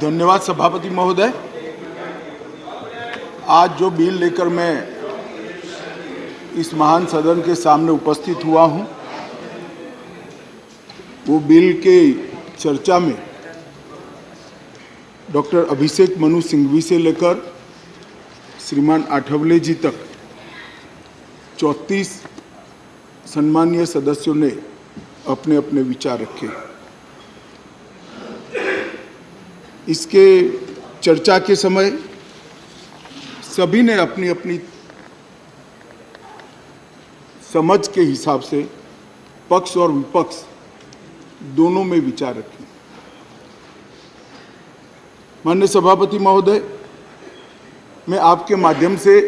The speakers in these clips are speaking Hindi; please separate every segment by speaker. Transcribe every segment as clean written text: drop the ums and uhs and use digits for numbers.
Speaker 1: धन्यवाद सभापति महोदय। आज जो बिल लेकर मैं इस महान सदन के सामने उपस्थित हुआ हूं, वो बिल के चर्चा में डॉक्टर अभिषेक मनु सिंघवी से लेकर श्रीमान आठवले जी तक 34 सम्मानीय सदस्यों ने अपने अपने विचार रखे। इसके चर्चा के समय सभी ने अपनी अपनी समझ के हिसाब से पक्ष और विपक्ष दोनों में विचार रखे। माननीय सभापति महोदय, मैं आपके माध्यम से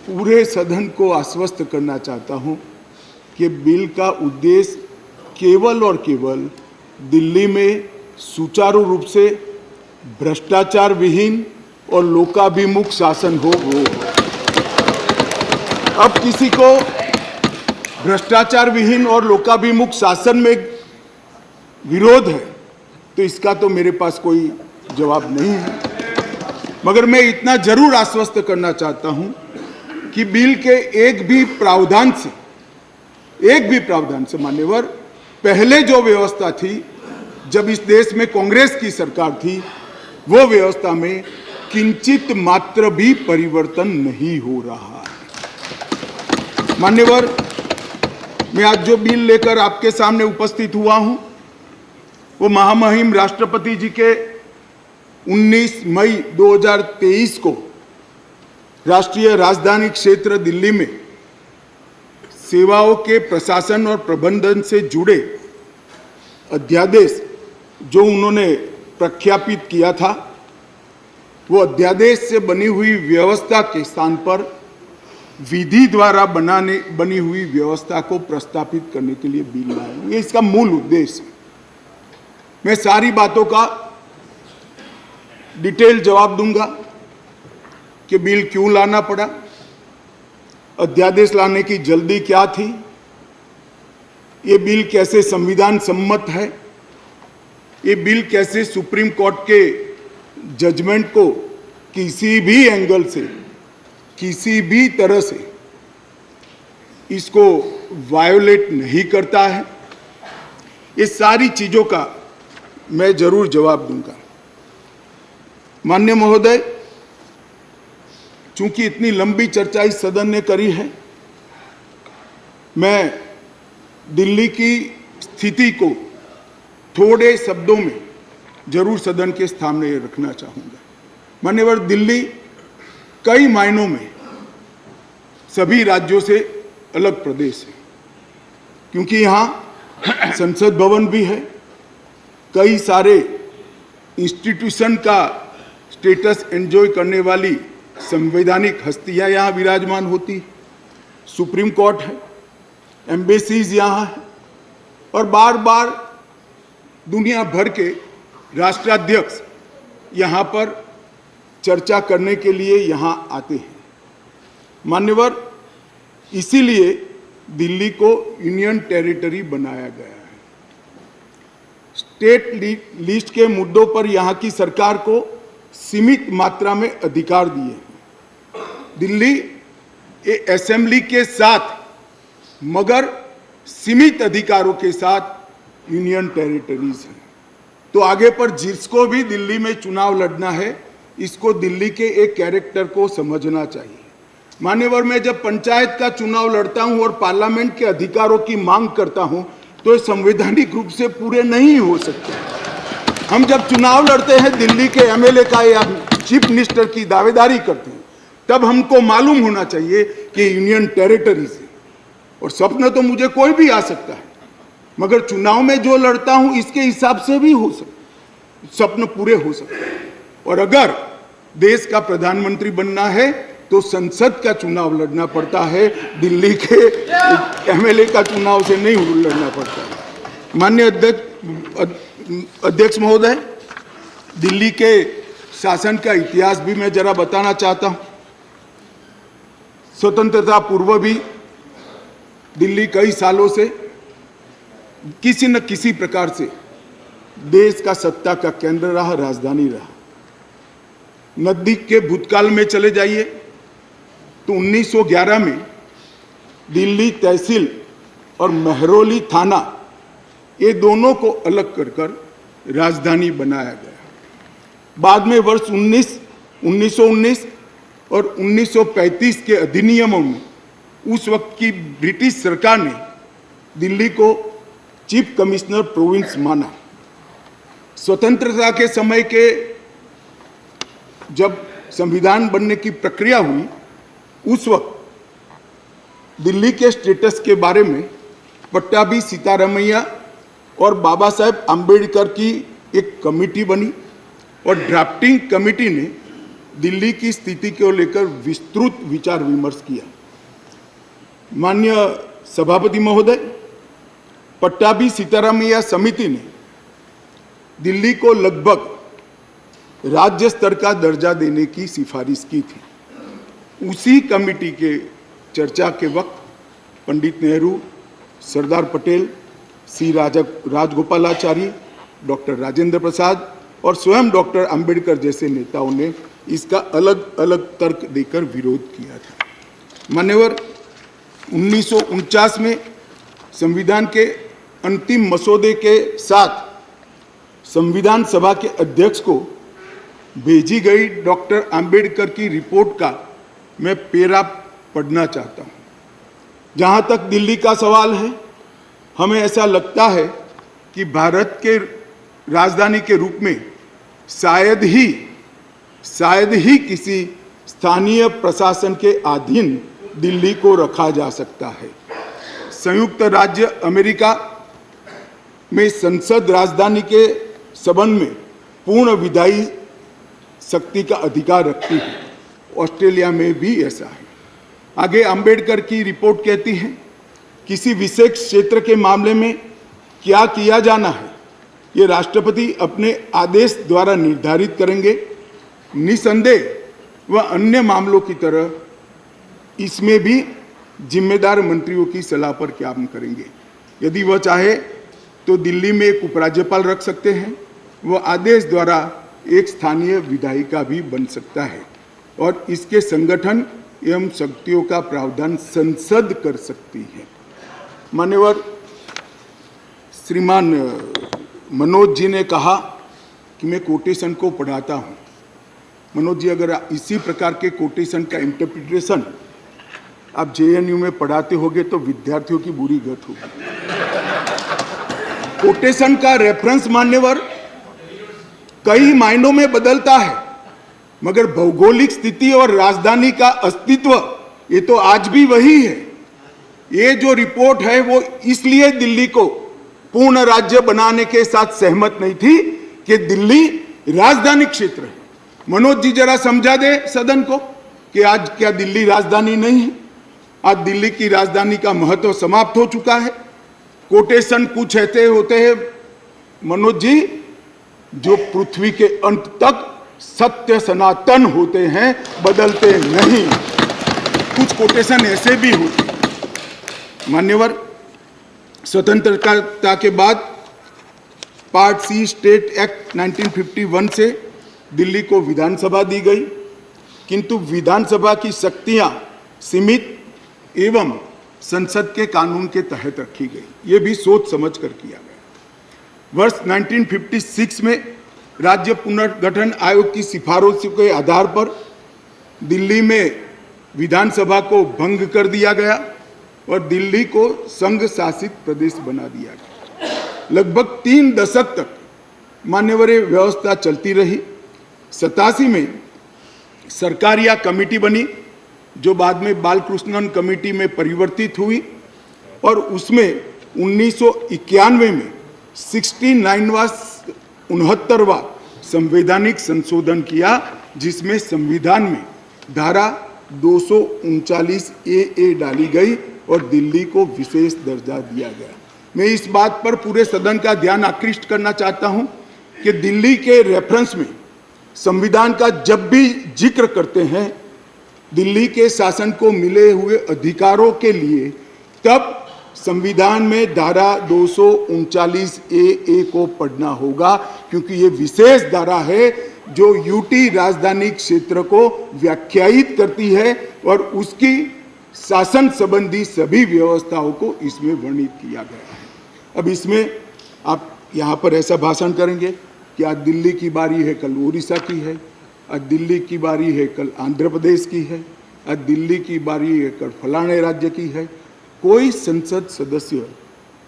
Speaker 1: पूरे सदन को आश्वस्त करना चाहता हूं कि बिल का उद्देश्य केवल और केवल दिल्ली में सुचारू रूप से भ्रष्टाचार विहीन और लोकाभिमुख शासन हो। अब किसी को भ्रष्टाचार विहीन और लोकाभिमुख शासन में विरोध है तो इसका तो मेरे पास कोई जवाब नहीं है, मगर मैं इतना जरूर आश्वस्त करना चाहता हूं कि बिल के एक भी प्रावधान से मान्यवर पहले जो व्यवस्था थी जब इस देश में कांग्रेस की सरकार थी, वो व्यवस्था में किंचित मात्र भी परिवर्तन नहीं हो रहा है। मान्यवर, मैं आज जो बिल लेकर आपके सामने उपस्थित हुआ हूं, वो महामहिम राष्ट्रपति जी के 19 मई 2023 को राष्ट्रीय राजधानी क्षेत्र दिल्ली में सेवाओं के प्रशासन और प्रबंधन से जुड़े अध्यादेश जो उन्होंने प्रख्यापित किया था, वो अध्यादेश से बनी हुई व्यवस्था के स्थान पर विधि द्वारा बनी हुई व्यवस्था को प्रस्तापित करने के लिए बिल लाया हूं। ये इसका मूल उद्देश्य है। मैं सारी बातों का डिटेल जवाब दूंगा कि बिल क्यों लाना पड़ा, अध्यादेश लाने की जल्दी क्या थी, ये बिल कैसे संविधान सम्मत है, ये बिल कैसे सुप्रीम कोर्ट के जजमेंट को किसी भी एंगल से, किसी भी तरह से इसको वायोलेट नहीं करता है। ये सारी चीजों का मैं जरूर जवाब दूंगा। माननीय महोदय, चूंकि इतनी लंबी चर्चा इस सदन ने करी है, मैं दिल्ली की स्थिति को थोड़े शब्दों में जरूर सदन के सामने रखना चाहूंगा। मान्यवर, दिल्ली कई मायनों में सभी राज्यों से अलग प्रदेश है, क्योंकि यहाँ संसद भवन भी है, कई सारे इंस्टीट्यूशन का स्टेटस एंजॉय करने वाली संवैधानिक हस्तियां यहाँ विराजमान होती, सुप्रीम कोर्ट है, एम्बेसीज यहाँ है, और बार बार दुनिया भर के राष्ट्राध्यक्ष यहाँ पर चर्चा करने के लिए यहाँ आते हैं। मान्यवर, इसीलिए दिल्ली को यूनियन टेरिटरी बनाया गया है। स्टेट लिस्ट के मुद्दों पर यहाँ की सरकार को सीमित मात्रा में अधिकार दिए हैं। दिल्ली असेंबली के साथ मगर सीमित अधिकारों के साथ यूनियन टेरिटरीज है। तो आगे पर जिसको भी दिल्ली में चुनाव लड़ना है, इसको दिल्ली के एक कैरेक्टर को समझना चाहिए। मान्यवर, मैं जब पंचायत का चुनाव लड़ता हूं और पार्लियामेंट के अधिकारों की मांग करता हूं, तो संवैधानिक रूप से पूरे नहीं हो सकते। हम जब चुनाव लड़ते हैं दिल्ली के एमएलए का या चीफ मिनिस्टर की दावेदारी करते हैं, तब हमको मालूम होना चाहिए कि यूनियन टेरिटरीज है। और सपना तो मुझे कोई भी आ सकता है, मगर चुनाव में जो लड़ता हूं इसके हिसाब से भी हो सकता, सपने पूरे हो सकते हैं। और अगर देश का प्रधानमंत्री बनना है तो संसद का चुनाव लड़ना पड़ता है, दिल्ली के एमएलए का चुनाव से नहीं लड़ना पड़ता है। माननीय अध्यक्ष महोदय, दिल्ली के शासन का इतिहास भी मैं जरा बताना चाहता हूं। स्वतंत्रता पूर्व भी दिल्ली कई सालों से किसी न किसी प्रकार से देश का सत्ता का केंद्र रहा, राजधानी रहा। नजदीक के भूतकाल में चले जाइए तो 1911 में दिल्ली तहसील और महरौली थाना, ये दोनों को अलग कर राजधानी बनाया गया। बाद में वर्ष 1919 और 1935 के अधिनियमों में उस वक्त की ब्रिटिश सरकार ने दिल्ली को चीफ कमिश्नर प्रोविंस माना। स्वतंत्रता के समय के जब संविधान बनने की प्रक्रिया हुई, उस वक्त दिल्ली के स्टेटस के बारे में पट्टाभी सीतारामैया और बाबा साहेब आम्बेडकर की एक कमेटी बनी और ड्राफ्टिंग कमेटी ने दिल्ली की स्थिति को लेकर विस्तृत विचार विमर्श किया। माननीय सभापति महोदय, पट्टाभी सीतारामैया समिति ने दिल्ली को लगभग राज्य स्तर का दर्जा देने की सिफारिश की थी। उसी कमेटी के चर्चा के वक्त पंडित नेहरू, सरदार पटेल, सी राजगोपालाचारी, डॉक्टर राजेंद्र प्रसाद और स्वयं डॉक्टर अंबेडकर जैसे नेताओं ने इसका अलग अलग तर्क देकर विरोध किया था। मान्यवर, 1949 में संविधान के अंतिम मसौदे के साथ संविधान सभा के अध्यक्ष को भेजी गई डॉक्टर अंबेडकर की रिपोर्ट का मैं पेरा पढ़ना चाहता हूं। जहां तक दिल्ली का सवाल है, हमें ऐसा लगता है कि भारत के राजधानी के रूप में शायद ही किसी स्थानीय प्रशासन के अधीन दिल्ली को रखा जा सकता है। संयुक्त राज्य अमेरिका में संसद राजधानी के संबंध में पूर्ण विधायी शक्ति का अधिकार रखती है। ऑस्ट्रेलिया में भी ऐसा है। आगे अंबेडकर की रिपोर्ट कहती है, किसी विशेष क्षेत्र के मामले में क्या किया जाना है, ये राष्ट्रपति अपने आदेश द्वारा निर्धारित करेंगे। निसंदेह वह अन्य मामलों की तरह इसमें भी जिम्मेदार मंत्रियों की सलाह पर काम करेंगे। यदि वह चाहे तो दिल्ली में एक उपराज्यपाल रख सकते हैं। वह आदेश द्वारा एक स्थानीय विधायिका भी बन सकता है और इसके संगठन एवं शक्तियों का प्रावधान संसद कर सकती है। मान्यवर, श्रीमान मनोज जी ने कहा कि मैं कोटेशन को पढ़ाता हूं। मनोज जी, अगर इसी प्रकार के कोटेशन का इंटरप्रिटेशन आप जेएनयू में पढ़ाते होगे तो विद्यार्थियों की बुरी गत होगी। कोटेशन का रेफरेंस, मान्यवर, कई मायनों में बदलता है, मगर भौगोलिक स्थिति और राजधानी का अस्तित्व ये तो आज भी वही है। ये जो रिपोर्ट है वो इसलिए दिल्ली को पूर्ण राज्य बनाने के साथ सहमत नहीं थी कि दिल्ली राजधानी क्षेत्र है। मनोज जी जरा समझा दे सदन को कि आज क्या दिल्ली राजधानी नहीं है? आज दिल्ली की राजधानी का महत्व समाप्त हो चुका है। कोटेशन कुछ ऐसे होते हैं मनोज जी, जो पृथ्वी के अंत तक सत्य सनातन होते हैं, बदलते नहीं। कुछ कोटेशन ऐसे भी होते हैं। मान्यवर, स्वतंत्रता के बाद पार्ट सी स्टेट एक्ट 1951 से दिल्ली को विधानसभा दी गई, किंतु विधानसभा की शक्तियां सीमित एवं संसद के कानून के तहत रखी गई। ये भी सोच समझ कर किया गया। वर्ष 1956 में राज्य पुनर्गठन आयोग की सिफारिशों के आधार पर दिल्ली में विधानसभा को भंग कर दिया गया और दिल्ली को संघ शासित प्रदेश बना दिया गया। लगभग 3 दशक तक मान्यवर व्यवस्था चलती रही। 87 में सरकारिया कमेटी बनी, जो बाद में बालकृष्णन कमेटी में परिवर्तित हुई और उसमें 1991 में 69वां संवैधानिक संशोधन किया, जिसमें संविधान में धारा 239 ए डाली गई और दिल्ली को विशेष दर्जा दिया गया। मैं इस बात पर पूरे सदन का ध्यान आकृष्ट करना चाहता हूं कि दिल्ली के रेफरेंस में संविधान का जब भी जिक्र करते हैं दिल्ली के शासन को मिले हुए अधिकारों के लिए, तब संविधान में धारा 239A को पढ़ना होगा, क्योंकि ये विशेष धारा है जो यूटी राजधानी क्षेत्र को व्याख्यायित करती है और उसकी शासन संबंधी सभी व्यवस्थाओं को इसमें वर्णित किया गया है। अब इसमें आप यहाँ पर ऐसा भाषण करेंगे कि आज दिल्ली की बारी है, कल उड़ीसा की है, आज दिल्ली की बारी है, कल आंध्र प्रदेश की है, आज दिल्ली की बारी है, कल फलाने राज्य की है। कोई संसद सदस्य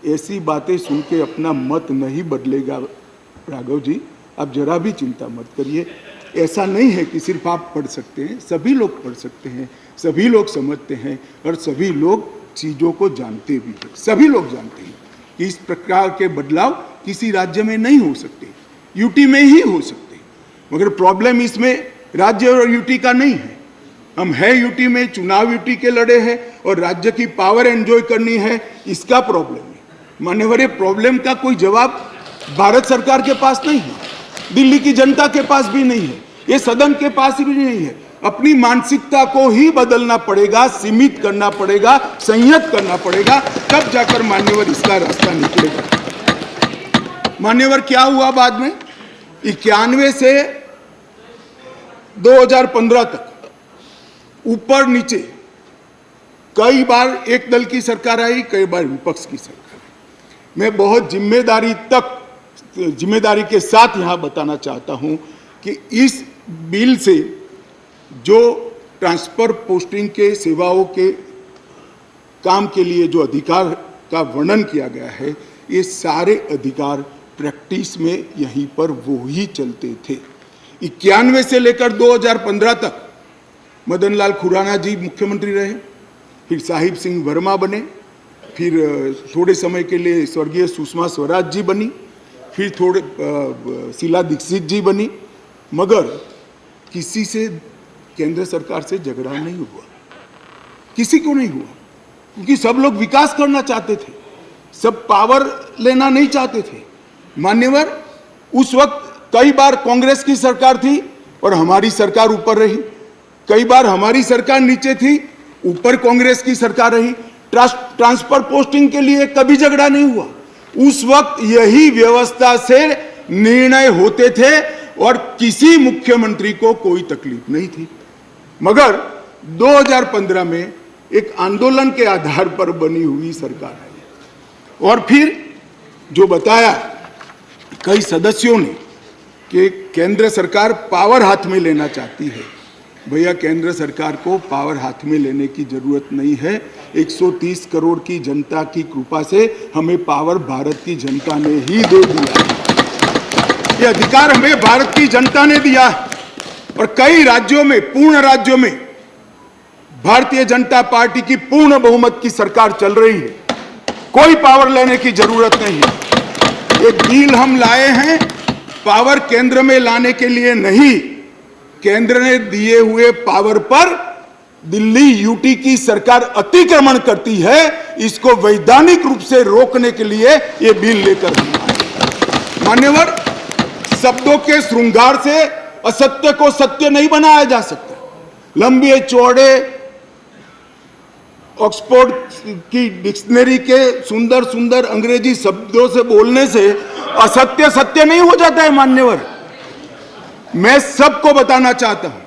Speaker 1: ऐसी बातें सुन के अपना मत नहीं बदलेगा। राघव जी, आप जरा भी चिंता मत करिए। ऐसा नहीं है कि सिर्फ आप पढ़ सकते हैं, सभी लोग पढ़ सकते हैं, सभी लोग समझते हैं और सभी लोग चीज़ों को जानते भी हैं। सभी लोग जानते हैं कि इस प्रकार के बदलाव किसी राज्य में नहीं हो सकते, यूटी में ही हो सकते। मगर प्रॉब्लम इसमें राज्य और यूटी का नहीं है। हम है यूटी में, चुनाव यूटी के लड़े हैं और राज्य की पावर एंजॉय करनी है, इसका प्रॉब्लम है। मान्यवर, ये प्रॉब्लम का कोई जवाब भारत सरकार के पास नहीं है, दिल्ली की जनता के पास भी नहीं है, ये सदन के पास भी नहीं है। अपनी मानसिकता को ही बदलना पड़ेगा, सीमित करना पड़ेगा, संयत करना पड़ेगा, तब जाकर मान्यवर इसका रास्ता निकलेगा। मान्यवर, क्या हुआ बाद में? 91 से 2015 तक ऊपर नीचे कई बार एक दल की सरकार आई, कई बार विपक्ष की सरकार आई। मैं बहुत जिम्मेदारी के साथ यहां बताना चाहता हूं कि इस बिल से जो ट्रांसफर पोस्टिंग के सेवाओं के काम के लिए जो अधिकार का वर्णन किया गया है, ये सारे अधिकार प्रैक्टिस में यहीं पर वो ही चलते थे। 91 से लेकर 2015 तक मदन लाल खुराना जी मुख्यमंत्री रहे, फिर साहिब सिंह वर्मा बने, फिर थोड़े समय के लिए स्वर्गीय सुषमा स्वराज जी बनी, फिर थोड़े शीला दीक्षित जी बनी। मगर किसी से केंद्र सरकार से झगड़ा नहीं हुआ, किसी को नहीं हुआ, क्योंकि सब लोग विकास करना चाहते थे, सब पावर लेना नहीं चाहते थे। मान्यवर, उस वक्त कई बार कांग्रेस की सरकार थी और हमारी सरकार ऊपर रही, कई बार हमारी सरकार नीचे थी, ऊपर कांग्रेस की सरकार रही। ट्रांसफर पोस्टिंग के लिए कभी झगड़ा नहीं हुआ। उस वक्त यही व्यवस्था से निर्णय होते थे और किसी मुख्यमंत्री को कोई तकलीफ नहीं थी। मगर 2015 में एक आंदोलन के आधार पर बनी हुई सरकार है और फिर जो बताया कई सदस्यों ने कि केंद्र सरकार पावर हाथ में लेना चाहती है। भैया, केंद्र सरकार को पावर हाथ में लेने की जरूरत नहीं है। 130 करोड़ की जनता की कृपा से हमें पावर भारत की जनता ने ही दे दिया। ये अधिकार हमें भारत की जनता ने दिया और कई राज्यों में, पूर्ण राज्यों में भारतीय जनता पार्टी की पूर्ण बहुमत की सरकार चल रही है। कोई पावर लेने की जरूरत नहीं है। एक बिल हम लाए हैं पावर केंद्र में लाने के लिए नहीं, केंद्र ने दिए हुए पावर पर दिल्ली यूटी की सरकार अतिक्रमण करती है, इसको वैधानिक रूप से रोकने के लिए यह बिल लेकर हम आए। मान्यवर, शब्दों के श्रृंगार से असत्य को सत्य नहीं बनाया जा सकता। लंबे चौड़े ऑक्सफोर्ड की डिक्शनरी के सुंदर सुंदर अंग्रेजी शब्दों से बोलने से असत्य सत्य नहीं हो जाता है। मान्यवर, मैं सबको बताना चाहता हूं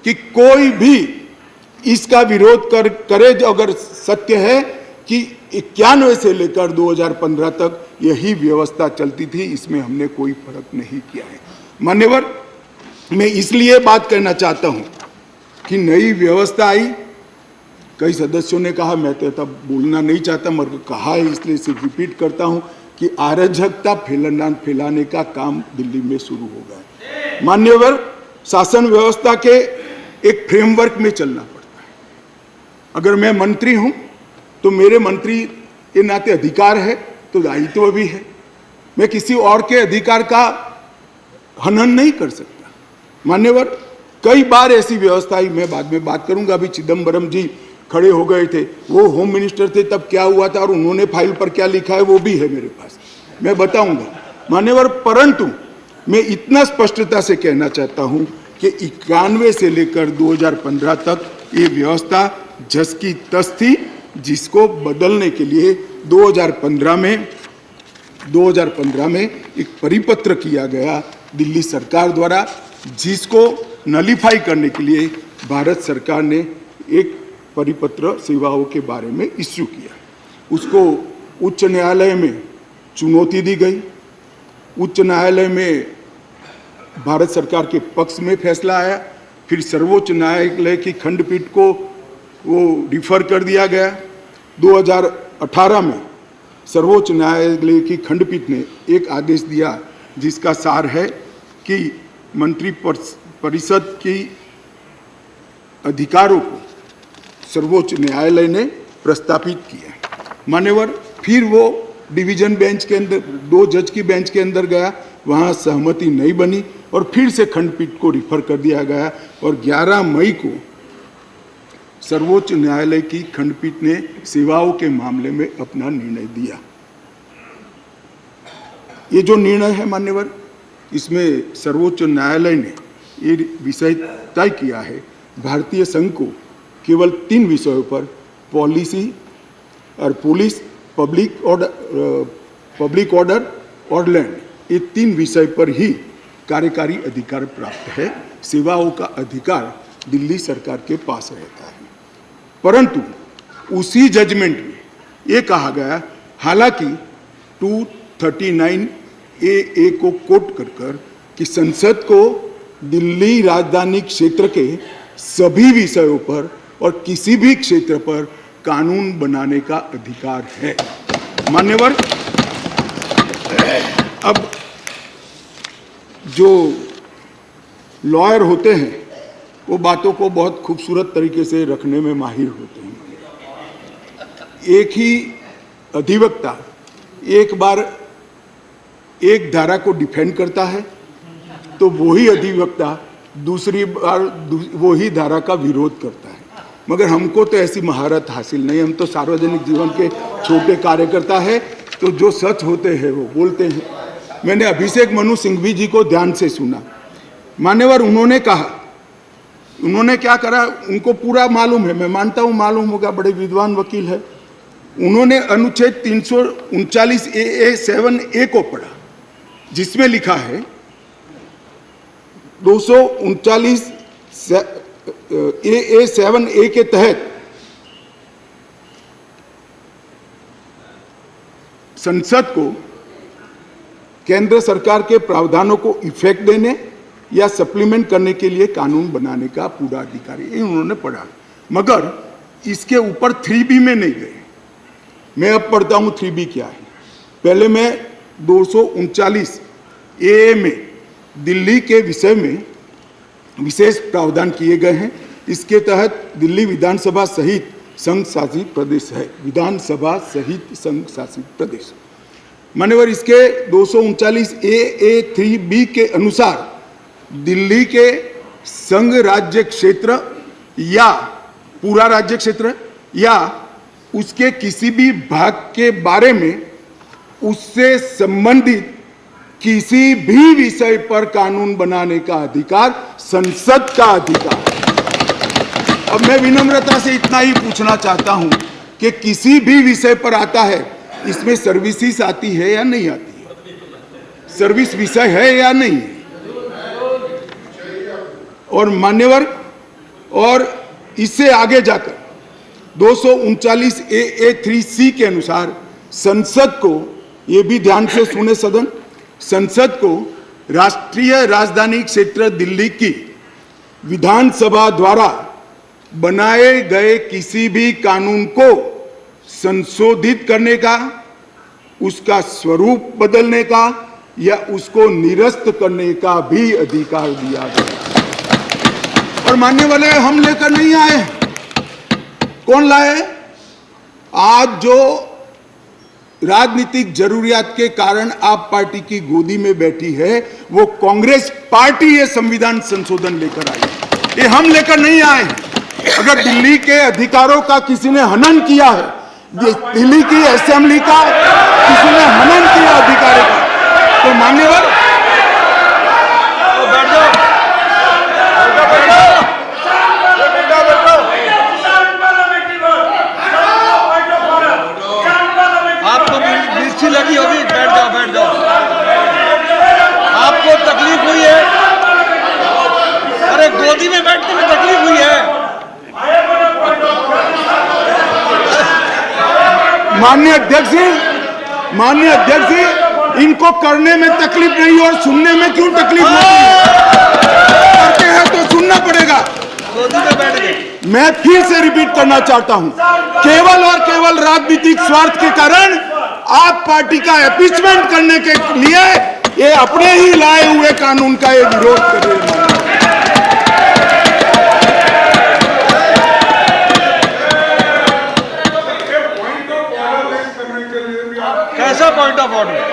Speaker 1: कि कोई भी इसका विरोध करे अगर सत्य है कि 91 से लेकर 2015 तक यही व्यवस्था चलती थी, इसमें हमने कोई फर्क नहीं किया है। मान्यवर, मैं इसलिए बात करना चाहता हूं कि नई व्यवस्था आई। कई सदस्यों ने कहा, मैं तो तब बोलना नहीं चाहता मगर कहा है इसलिए सिर्फ रिपीट करता हूं कि अराजकता फैलाने का काम दिल्ली में शुरू हो गया। मान्यवर, शासन व्यवस्था के एक फ्रेमवर्क में चलना पड़ता है। अगर मैं मंत्री हूं तो मेरे मंत्री के नाते अधिकार है तो दायित्व भी है। मैं किसी और के अधिकार का हनन नहीं कर सकता। मान्यवर, कई बार ऐसी व्यवस्था आई, मैं बाद में बात करूंगा। अभी चिदम्बरम जी खड़े हो गए थे, वो होम मिनिस्टर थे, तब क्या हुआ था और उन्होंने फाइल पर क्या लिखा है वो भी है मेरे पास, मैं बताऊंगा। मान्यवर, परंतु मैं इतना स्पष्टता से कहना चाहता हूं कि 91 से लेकर 2015 तक ये व्यवस्था जस की तस थी जिसको बदलने के लिए 2015 में एक परिपत्र किया गया दिल्ली सरकार द्वारा, जिसको नलीफाई करने के लिए भारत सरकार ने एक परिपत्र सेवाओं के बारे में इश्यू किया। उसको उच्च न्यायालय में चुनौती दी गई। उच्च न्यायालय में भारत सरकार के पक्ष में फैसला आया, फिर सर्वोच्च न्यायालय की खंडपीठ को वो रिफर कर दिया गया। 2018 में सर्वोच्च न्यायालय की खंडपीठ ने एक आदेश दिया जिसका सार है कि मंत्री परिषद की अधिकारों को सर्वोच्च न्यायालय ने प्रस्तावित किया। मान्यवर फिर वो डिवीजन बेंच के अंदर 2 जज की बेंच के अंदर गया, वहाँ सहमति नहीं बनी और फिर से खंडपीठ को रिफर कर दिया गया और 11 मई को सर्वोच्च न्यायालय की खंडपीठ ने सेवाओं के मामले में अपना निर्णय दिया। ये जो निर्णय है मान्यवर, इसमें सर्वोच्च न्यायालय ने ये विषय तय किया है भारतीय संघ को केवल 3 विषयों पर पॉलिसी और पुलिस, पब्लिक ऑर्डर और लैंड, ये 3 विषय पर ही कार्यकारी अधिकार प्राप्त है। सेवाओं का अधिकार दिल्ली सरकार के पास रहता है। परंतु उसी जजमेंट में ये कहा गया, हालांकि 239A को कोट कर कि संसद को दिल्ली राजधानी क्षेत्र के सभी विषयों पर और किसी भी क्षेत्र पर कानून बनाने का अधिकार है। मान्यवर, अब जो लॉयर होते हैं वो बातों को बहुत खूबसूरत तरीके से रखने में माहिर होते हैं। एक ही अधिवक्ता एक बार एक धारा को डिफेंड करता है तो वही अधिवक्ता दूसरी बार वही धारा का विरोध करता है। मगर हमको तो ऐसी महारत हासिल नहीं, हम तो सार्वजनिक जीवन के छोटे कार्यकर्ता है, तो जो सच होते हैं वो बोलते हैं। मैंने अभिषेक मनु सिंघवी जी को ध्यान से सुना। मान्यवर, उन्होंने कहा, उन्होंने क्या करा उनको पूरा मालूम है, मैं मानता हूँ मालूम होगा, बड़े विद्वान वकील है। उन्होंने अनुच्छेद 339A7A को पढ़ा जिसमें लिखा है 239A7A के तहत संसद को केंद्र सरकार के प्रावधानों को इफेक्ट देने या सप्लीमेंट करने के लिए कानून बनाने का पूरा अधिकार है। ये उन्होंने पढ़ा, मगर इसके ऊपर 3B में नहीं गए। मैं अब पढ़ता हूं 3B क्या है। पहले मैं 239A में दिल्ली के विषय में विशेष प्रावधान किए गए हैं। इसके तहत दिल्ली विधानसभा सहित संघ शासित प्रदेश है, विधानसभा सहित संघ शासित प्रदेश। मान्यवर, इसके 239A3B के अनुसार दिल्ली के संघ राज्य क्षेत्र या पूरा राज्य क्षेत्र या उसके किसी भी भाग के बारे में उससे संबंधित किसी भी विषय पर कानून बनाने का अधिकार संसद का अधिकार। अब मैं विनम्रता से इतना ही पूछना चाहता हूं कि किसी भी विषय पर आता है, इसमें सर्विसेज आती है या नहीं आती है? सर्विस विषय है या नहीं है? और मान्यवर, और इससे आगे जाकर 239A3C के अनुसार संसद को, ये भी ध्यान से सुने सदन, संसद को राष्ट्रीय राजधानी क्षेत्र दिल्ली की विधानसभा द्वारा बनाए गए किसी भी कानून को संशोधित करने का, उसका स्वरूप बदलने का या उसको निरस्त करने का भी अधिकार दिया गया। और मानने वाले हम लेकर नहीं आए, कौन लाए? आज जो राजनीतिक जरूरियात के कारण आप पार्टी की गोदी में बैठी है, वो कांग्रेस पार्टी ये संविधान संशोधन लेकर आई। ये हम लेकर नहीं आए। अगर दिल्ली के अधिकारों का किसी ने हनन किया है, दिल्ली की असेंबली का किसी ने हनन किया अधिकारों का, तो मान्यवर माननीय अध्यक्ष जी, इनको करने में तकलीफ नहीं और सुनने में क्यों तकलीफ होती है? करते हैं तो सुनना पड़ेगा। मैं फिर से रिपीट करना चाहता हूं, केवल और केवल राजनीतिक स्वार्थ के कारण आप पार्टी का अपीचमेंट करने के लिए ये अपने ही लाए हुए कानून का ये विरोध कर रहे हैं।
Speaker 2: कैसा point of order?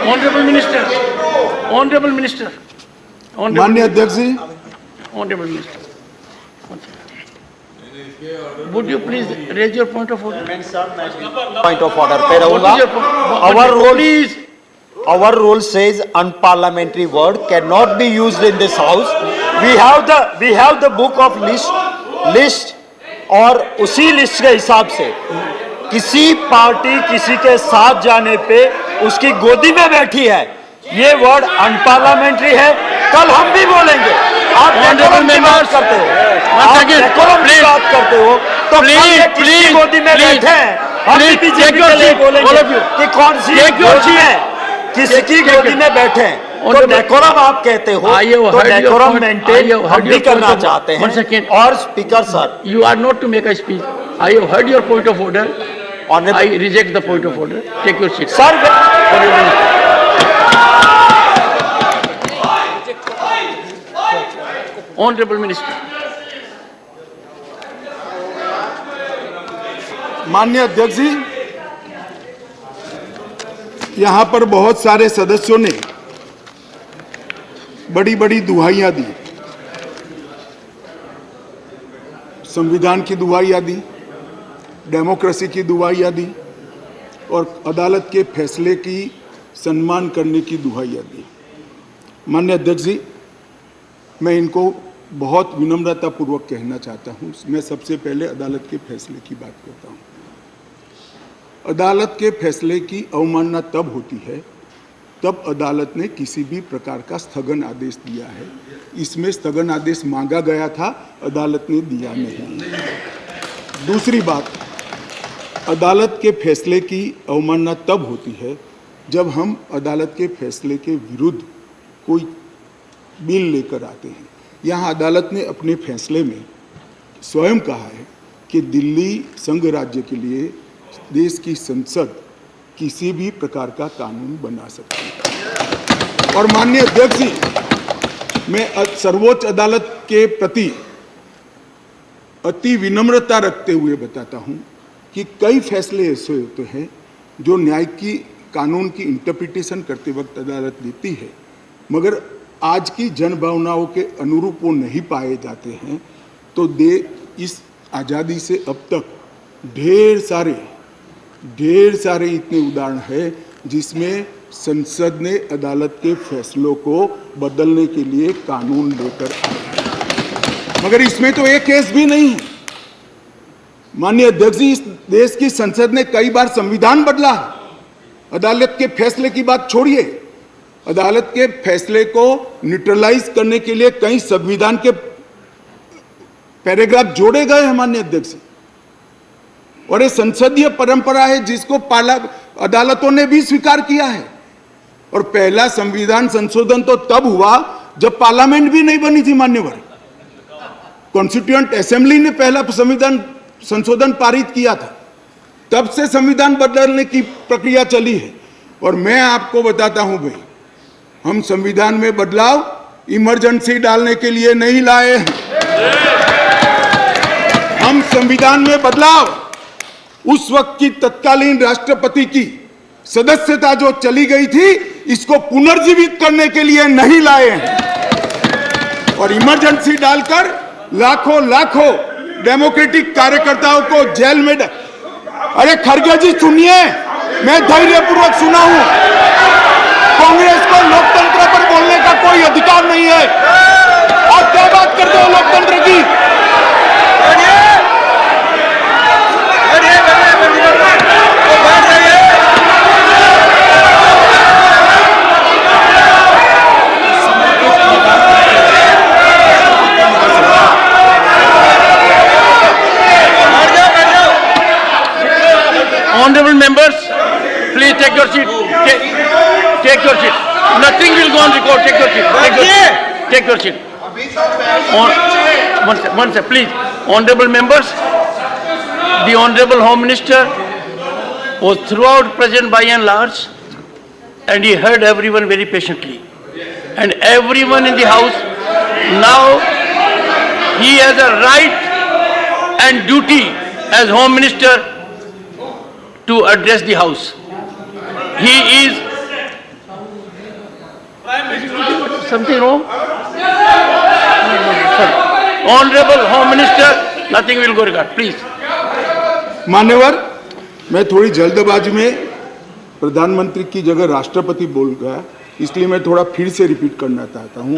Speaker 2: Honourable minister,
Speaker 1: माननीय अध्यक्ष ji,
Speaker 2: honourable minister, would you please raise your point of order?
Speaker 3: Point of order पे रहूंगा। Our rule says unparliamentary word cannot be used in this house. We have the book of list और उसी लिस्ट के हिसाब से किसी पार्टी किसी के साथ जाने पे उसकी गोदी में बैठी है, ये वर्ड अनपार्लियामेंट्री है। कल हम भी बोलेंगे। आप डेकोरम की बात करते हो, डेकोरम की बात करते हो, तो किसी गोदी में बैठे हैं, हम भी बीजेपी के लिए बोलेंगे कि कौन सी गोदी है, किसकी गोदी में बैठे हैं। तो डेकोरम आप कहते हो, तो डेकोरम मेंटेन हम भी करना चाहते हैं। और speaker sir,
Speaker 2: you are not to make a speech. I have heard your point of order. I reject the point of order. Take your seat.
Speaker 3: Sir,
Speaker 2: Honorable Minister.
Speaker 1: माननीय अध्यक्ष जी, यहां पर बहुत सारे सदस्यों ने बड़ी बड़ी दुहाइयां दी, संविधान की दुहाइयां दी, डेमोक्रेसी की दुहाइयां दी और अदालत के फैसले की सम्मान करने की दुहाइयां दी। माननीय अध्यक्ष जी, मैं इनको बहुत विनम्रतापूर्वक कहना चाहता हूं। मैं सबसे पहले अदालत के फैसले की बात करता हूं। अदालत के फैसले की अवमानना तब होती है तब अदालत ने किसी भी प्रकार का स्थगन आदेश दिया है। इसमें स्थगन आदेश मांगा गया था, अदालत ने दिया नहीं। दूसरी बात, अदालत के फैसले की अवमानना तब होती है जब हम अदालत के फैसले के विरुद्ध कोई बिल लेकर आते हैं। यहाँ अदालत ने अपने फैसले में स्वयं कहा है कि दिल्ली संघ राज्य के लिए देश की संसद किसी भी प्रकार का कानून बना सकती है। और माननीय अध्यक्ष जी, मैं सर्वोच्च अदालत के प्रति अति विनम्रता रखते हुए बताता हूं कि कई फैसले ऐसे होते हैं जो न्याय की कानून की इंटरप्रिटेशन करते वक्त अदालत देती है, मगर आज की जनभावनाओं के अनुरूप वो नहीं पाए जाते हैं। तो इस आज़ादी से अब तक ढेर सारे इतने उदाहरण हैं जिसमें संसद ने अदालत के फैसलों को बदलने के लिए कानून लेकर आए, मगर इसमें तो एक केस भी नहीं है। माननीय अध्यक्ष जी, इस देश की संसद ने कई बार संविधान बदला है। अदालत के फैसले की बात छोड़िए, अदालत के फैसले को न्यूट्रलाइज करने के लिए कई संविधान के पैराग्राफ जोड़े गए हैं माननीय अध्यक्ष। और ये संसदीय परंपरा है जिसको अदालतों ने भी स्वीकार किया है। और पहला संविधान संशोधन तो तब हुआ जब पार्लियामेंट भी नहीं बनी थी मान्यवर। कॉन्स्टिट्यूएंट असेंबली ने पहला संविधान संशोधन पारित किया था, तब से संविधान बदलने की प्रक्रिया चली है। और मैं आपको बताता हूं भाई, हम संविधान में बदलाव इमरजेंसी डालने के लिए नहीं लाए हैं। हम संविधान में बदलाव उस वक्त की तत्कालीन राष्ट्रपति की सदस्यता जो चली गई थी, इसको पुनर्जीवित करने के लिए नहीं लाए हैं। और इमरजेंसी डालकर लाखों डेमोक्रेटिक कार्यकर्ताओं को जेल में अरे खड़गे जी सुनिए, मैं धैर्यपूर्वक सुना हूं। कांग्रेस को लोकतंत्र पर बोलने का कोई अधिकार नहीं है। आप क्या बात करते हो लोकतंत्र की?
Speaker 2: members, please take your seat. Take your seat. Nothing will go on record. Take your seat. Take your seat. One second, please. Honorable members, the Honorable Home Minister was throughout present by and large, and he heard everyone very patiently. And everyone in the House, now he has a right and duty as Home Minister to address the House. He is... Something wrong? Honorable Home Minister, nothing will go regard. Please.
Speaker 1: मान्यवर, मैं थोड़ी जल्दबाजी में प्रधानमंत्री की जगह राष्ट्रपति बोल गया, इसलिए मैं थोड़ा फिर से रिपीट करना चाहता हूं।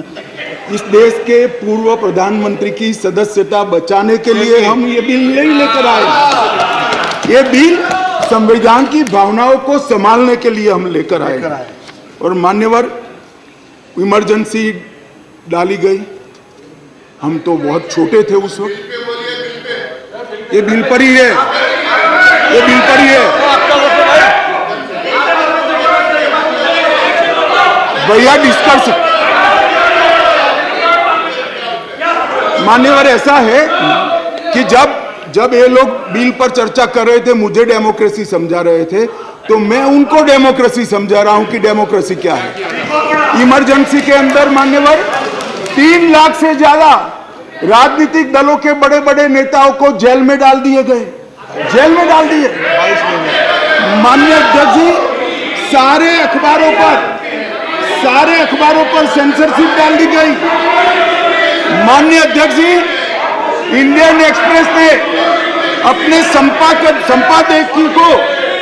Speaker 1: इस देश के पूर्व प्रधानमंत्री की सदस्यता बचाने के लिए हम ये बिल नहीं लेकर आए। ये बिल संविधान की भावनाओं को संभालने के लिए हम लेकर आए। और मान्यवर, इमरजेंसी डाली गई, हम तो बहुत छोटे थे उस वक्त। ये बिल पर ही है, ये बिल पर ही है। भैया डिस्कस, मान्यवर ऐसा है कि जब ये लोग बिल पर चर्चा कर रहे थे, मुझे डेमोक्रेसी समझा रहे थे, तो मैं उनको डेमोक्रेसी समझा रहा हूं कि डेमोक्रेसी क्या है। इमरजेंसी के अंदर मान्यवर 3 लाख से ज्यादा राजनीतिक दलों के बड़े बड़े नेताओं को जेल में डाल दिए गए, जेल में डाल दिए। माननीय अध्यक्ष जी, सारे अखबारों पर सेंसरशिप डाल दी गई। माननीय अध्यक्ष जी, इंडियन एक्सप्रेस ने अपने संपादकीय को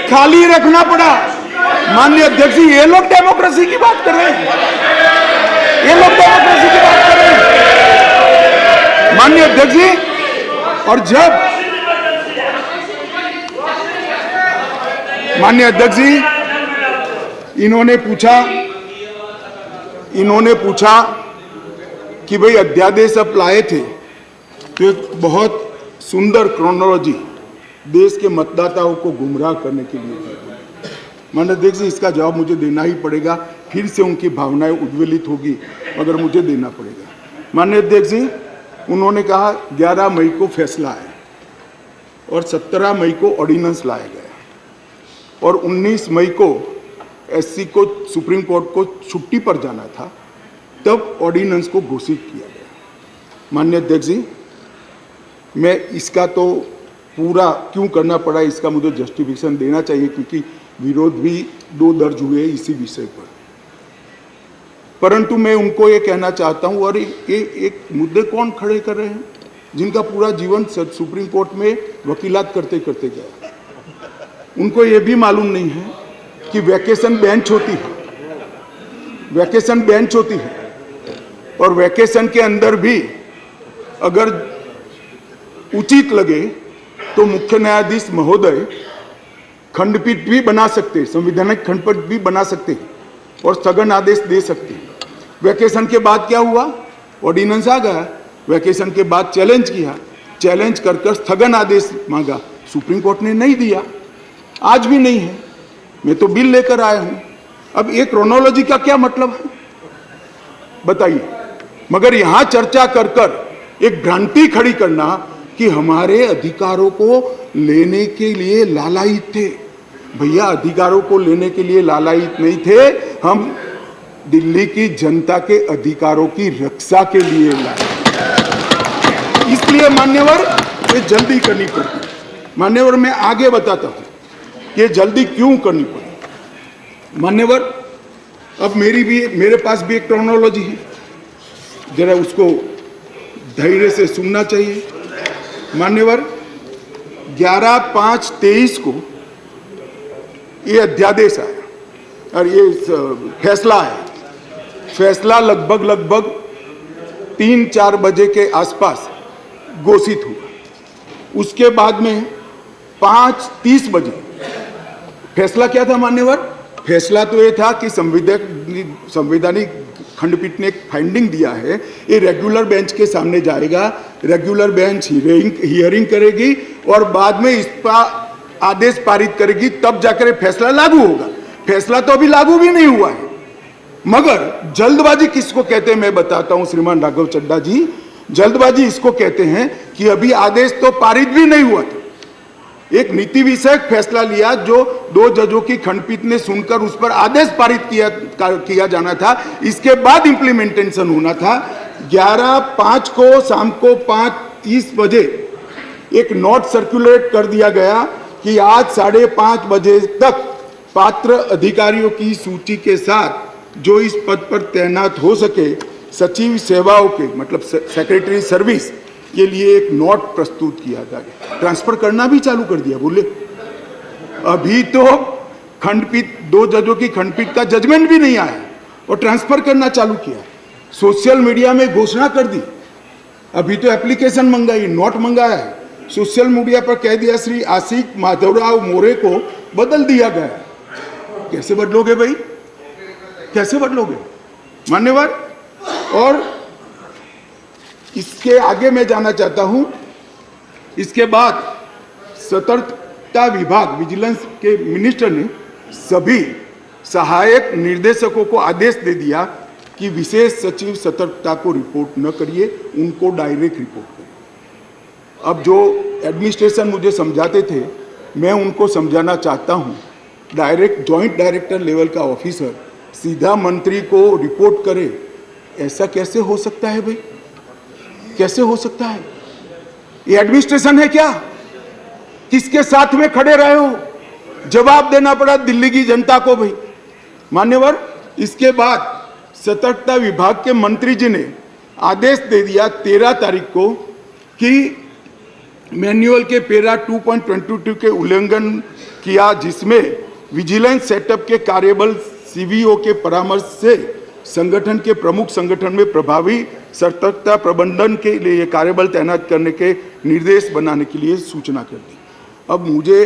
Speaker 1: खाली रखना पड़ा। माननीय अध्यक्ष जी, ये लोग डेमोक्रेसी की बात कर रहे हैं, ये लोग डेमोक्रेसी की बात कर रहे हैं। माननीय अध्यक्ष जी, और जब माननीय अध्यक्ष जी इन्होंने पूछा कि भाई अध्यादेश अब लाए थे, तो एक बहुत सुंदर क्रोनोलॉजी देश के मतदाताओं को गुमराह करने के लिए। माननीय अध्यक्ष जी, इसका जवाब मुझे देना ही पड़ेगा, फिर से उनकी भावनाएं उद्वेलित होगी अगर मुझे देना पड़ेगा। माननीय अध्यक्ष जी, उन्होंने कहा 11 मई को फैसला है और 17 मई को ऑर्डिनेंस लाया गया और 19 मई को एससी को सुप्रीम कोर्ट को छुट्टी पर जाना था, तब ऑर्डिनेंस को घोषित किया गया। माननीय अध्यक्ष जी, मैं इसका तो पूरा क्यों करना पड़ा, इसका मुझे जस्टिफिकेशन देना चाहिए, क्योंकि विरोध भी 2 दर्ज हुए इसी विषय पर। परंतु मैं उनको ये कहना चाहता हूं, और एक मुद्दे कौन खड़े कर रहे हैं जिनका पूरा जीवन सुप्रीम कोर्ट में वकीलात करते करते गया। उनको ये भी मालूम नहीं है कि वैकेशन बेंच होती है, वैकेशन बेंच होती है, और वैकेशन के अंदर भी अगर उचित लगे तो मुख्य न्यायाधीश महोदय खंडपीठ भी बना सकते हैं, संवैधानिक खंडपीठ भी बना सकते हैं और स्थगन आदेश दे सकते हैं। वैकेशन के बाद क्या हुआ, ऑर्डिनेंस आ गया, वैकेशन के बाद चैलेंज किया, चैलेंज कर स्थगन आदेश मांगा, सुप्रीम कोर्ट ने नहीं दिया, आज भी नहीं है। मैं तो बिल लेकर आया हूं। अब ये क्रोनोलॉजी का क्या मतलब है बताइए। मगर यहां चर्चा कर एक भ्रांति खड़ी करना कि हमारे अधिकारों को लेने के लिए लालायित थे। भैया, अधिकारों को लेने के लिए लालायित नहीं थे, हम दिल्ली की जनता के अधिकारों की रक्षा के लिए लाए। इसलिए मान्यवर, ये जल्दी करनी पड़ती। मान्यवर, मैं आगे बताता हूं कि जल्दी क्यों करनी पड़ी। मान्यवर, अब मेरे पास भी एक क्रोनोलॉजी है, जरा उसको धैर्य से सुनना चाहिए। मान्यवर, 11/5/23 को ये अध्यादेश आया और ये फैसला आया। फैसला लगभग 3-4 बजे के आसपास घोषित हुआ। उसके बाद में 5:30 बजे फैसला क्या था मान्यवर? फैसला तो ये था कि संवैधानिक खंडपीठ ने एक फाइंडिंग दिया है, ये रेगुलर बेंच के सामने जाएगा, रेगुलर बेंच हियरिंग करेगी और बाद में इस पर आदेश पारित करेगी, तब जाकर ये फैसला लागू होगा। फैसला तो अभी लागू भी नहीं हुआ है। मगर जल्दबाजी किसको कहते हैं मैं बताता हूं श्रीमान राघव चड्ढा जी। जल्दबाजी इसको कहते हैं कि अभी आदेश तो पारित भी नहीं हुआ था, एक नीति विषयक फैसला लिया जो 2 जजों की खंडपीठ ने सुनकर उस पर आदेश पारित किया जाना था, इसके बाद इंप्लीमेंटेशन होना था। 11/5 को शाम को 5:30 बजे एक नोट सर्कुलेट कर दिया गया कि आज 5:30 बजे तक पात्र अधिकारियों की सूची के साथ जो इस पद पर तैनात हो सके, सचिव सेवाओं के मतलब सेक्रेटरी सर्विस के लिए एक नोट प्रस्तुत किया गया। ट्रांसफर करना भी चालू कर दिया। बोले अभी तो खंडपीठ 2 जजों की खंडपीठ का जजमेंट भी नहीं आया और ट्रांसफर करना चालू किया। सोशल मीडिया में घोषणा कर दी, अभी तो एप्लीकेशन मंगाई, नोट मंगाया है, सोशल मीडिया पर कह दिया श्री आशिक माधवराव मोरे को बदल दिया गया। कैसे बदलोगे भाई, कैसे बदलोगे मान्यवर? और इसके आगे मैं जाना चाहता हूं। इसके बाद सतर्कता विभाग विजिलेंस के मिनिस्टर ने सभी सहायक निर्देशकों को आदेश दे दिया कि विशेष सचिव सतर्कता को रिपोर्ट न करिए, उनको डायरेक्ट रिपोर्ट करिए। अब जो एडमिनिस्ट्रेशन मुझे समझाते थे, मैं उनको समझाना चाहता हूं, डायरेक्ट जॉइंट डायरेक्टर लेवल का ऑफिसर सीधा मंत्री को रिपोर्ट करे, ऐसा कैसे हो सकता है भाई? कैसे हो सकता है? ये एडमिनिस्ट्रेशन है क्या? किसके साथ में खड़े रहे हो? जवाब देना पड़ा दिल्ली की जनता को भाई। मान्यवर, इसके बाद सतर्कता विभाग के मंत्री जी ने आदेश दे दिया 13 तारीख को कि मैन्युअल के पैरा 2.22 के उल्लंघन किया, जिसमें विजिलेंस सेटअप के कार्यबल सीवीओ के परामर्श से संगठन के प्रमुख संगठन में प्रभावी सतर्कता प्रबंधन के लिए कार्यबल तैनात करने के निर्देश बनाने के लिए सूचना कर दी। अब मुझे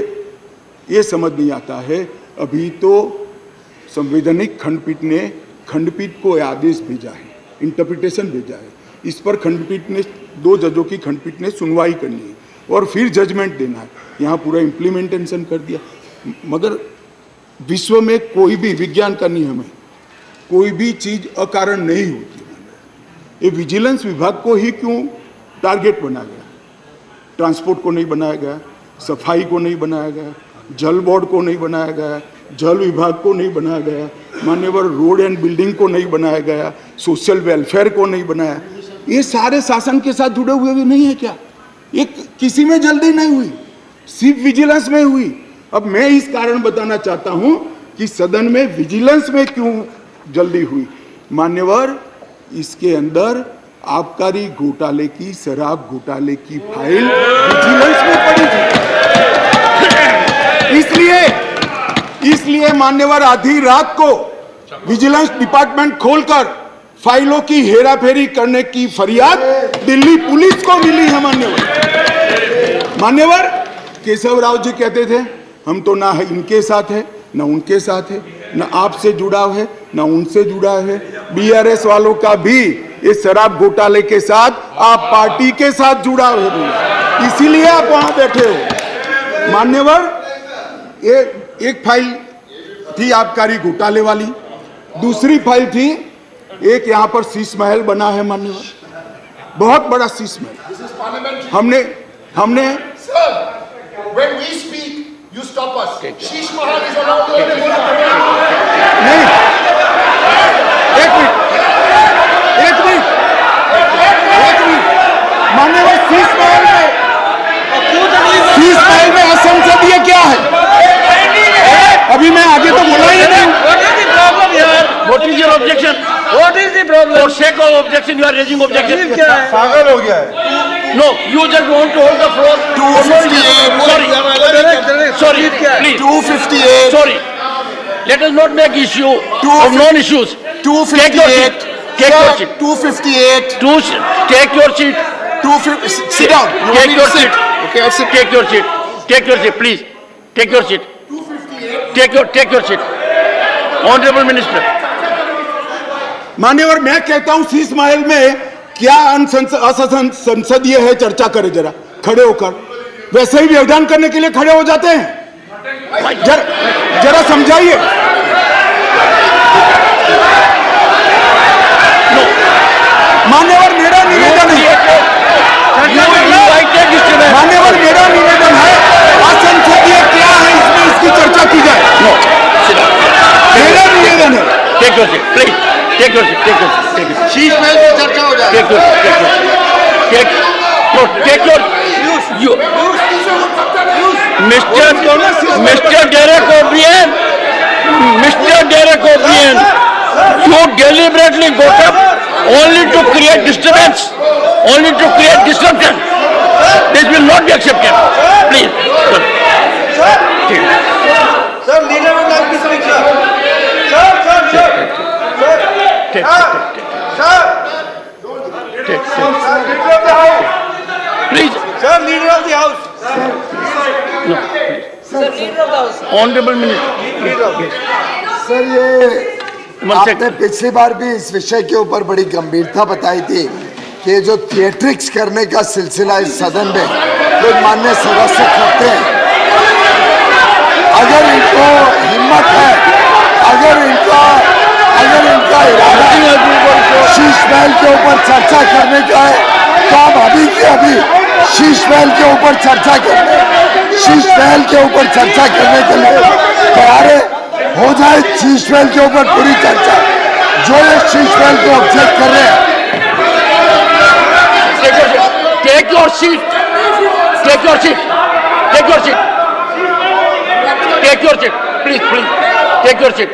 Speaker 1: ये समझ नहीं आता है, अभी तो संवैधानिक खंडपीठ ने खंडपीठ को आदेश भेजा है, इंटरप्रिटेशन भेजा है, इस पर खंडपीठ ने 2 जजों की खंडपीठ ने सुनवाई करनी है और फिर जजमेंट देना है। यहाँ पूरा इम्प्लीमेंटेशन कर दिया। मगर विश्व में कोई भी विज्ञान का नियम है, कोई भी चीज अकारण नहीं होती। ये विजिलेंस विभाग को ही क्यों टारगेट बनाया गया? ट्रांसपोर्ट को नहीं बनाया गया, सफाई को नहीं बनाया गया, जल बोर्ड को नहीं बनाया गया, जल विभाग को नहीं बनाया गया, मान्यवर रोड एंड बिल्डिंग को नहीं बनाया गया, सोशल वेलफेयर को नहीं बनाया। ये सारे शासन के साथ जुड़े हुए भी नहीं है क्या? एक किसी में जल्दी नहीं हुई, सिर्फ विजिलेंस में हुई। अब मैं इस कारण बताना चाहता हूं कि सदन में विजिलेंस में क्यों जल्दी हुई। मान्यवर, इसके अंदर आबकारी घोटाले की, शराब घोटाले की फाइल विजिलेंस में पड़ी थी। इसलिए मान्यवर आधी रात को विजिलेंस डिपार्टमेंट खोलकर फाइलों की हेराफेरी करने की फरियाद दिल्ली पुलिस को मिली है। मान्यवर केशव राव जी कहते थे हम तो ना इनके साथ है ना उनके साथ है, ना आपसे जुड़ाव है ना उनसे जुड़ा है। बीआरएस वालों का भी इस शराब घोटाले के साथ आप पार्टी के साथ जुड़ाव है, इसीलिए आप वहां बैठे हो। मान्यवर, एक फाइल थी आबकारी घोटाले वाली, दूसरी फाइल थी एक यहां पर शीश महल बना है मान्यवर, बहुत बड़ा शीश महल। हमने
Speaker 4: When we speak, you stop us. Sheesh Mahal is allowed to
Speaker 1: नहीं, एक मिनट मान्यवर, शीश महल में असंसदीय क्या है? अभी मैं आगे तो बोला ही नहीं।
Speaker 2: What is your objection?
Speaker 5: What is the problem?
Speaker 2: For sake of objection, you are raising objection.
Speaker 5: क्या है?
Speaker 3: पागल हो गया है।
Speaker 2: No, you just want to hold the floor.
Speaker 4: 258.
Speaker 2: Sorry, please.
Speaker 4: 258.
Speaker 2: Sorry. Let us not make issue of non-issues.
Speaker 4: 258.
Speaker 2: Take your seat.
Speaker 4: 258.
Speaker 2: Take your seat.
Speaker 4: 250. Sit down. You want
Speaker 2: Take
Speaker 4: me
Speaker 2: your
Speaker 4: to
Speaker 2: seat.
Speaker 4: Okay, I'll sit.
Speaker 2: Take your seat. Take your seat, please. Take your seat.
Speaker 4: 258.
Speaker 2: Take your seat. Honorable Minister.
Speaker 1: मान्यवर, मैं कहता हूं शीश महल में क्या असंसदीय है, चर्चा करें जरा खड़े होकर। वैसे ही व्यवधान करने के लिए खड़े हो जाते हैं। जरा समझाइए। मान्यवर मेरा निवेदन है, मान्यवर मेरा निवेदन है, असंसदीय क्या है इसमें इसकी चर्चा की जाए। मेरा निवेदन है।
Speaker 2: Take your seat, please. Take your seat. Take your seat. Take your seat.
Speaker 4: Sheesh Mahal पे चर्चा हो जाए।
Speaker 2: Take your seat. Take your seat. Take your. You. Mr. Derek O'Brien. Mr. Derek O'Brien. You deliberately got up only to create disturbance, only to create disruption. This will not be accepted. Please.
Speaker 5: Sir, leader would like to speak, sir. Sir.
Speaker 2: Take.
Speaker 5: Sir,
Speaker 2: Take.
Speaker 5: leader of the house.
Speaker 2: Please.
Speaker 5: Sir, leader of the house.
Speaker 2: No. Honorable Minister.
Speaker 6: Sir ये
Speaker 2: One
Speaker 6: आपने
Speaker 2: second.
Speaker 6: पिछली बार भी इस विषय के ऊपर बड़ी गंभीरता बताई थी कि ये जो थिएट्रिक्स करने का सिलसिला इस सदन में जो माननीय सदस्य करते हैं, अगर इनको हिम्मत है, अगर इनका इरादा शीश महल के ऊपर चर्चा करने का है, तो हम अभी के अभी शीश महल के ऊपर चर्चा के लिए तैयार है। हो जाए शीश महल के ऊपर पूरी चर्चा। जो ये शीश महल को ऑब्जेक्ट कर रहे हैं,
Speaker 2: Take your seat. Take your seat. Take your seat. Take your seat. Please. Take your seat.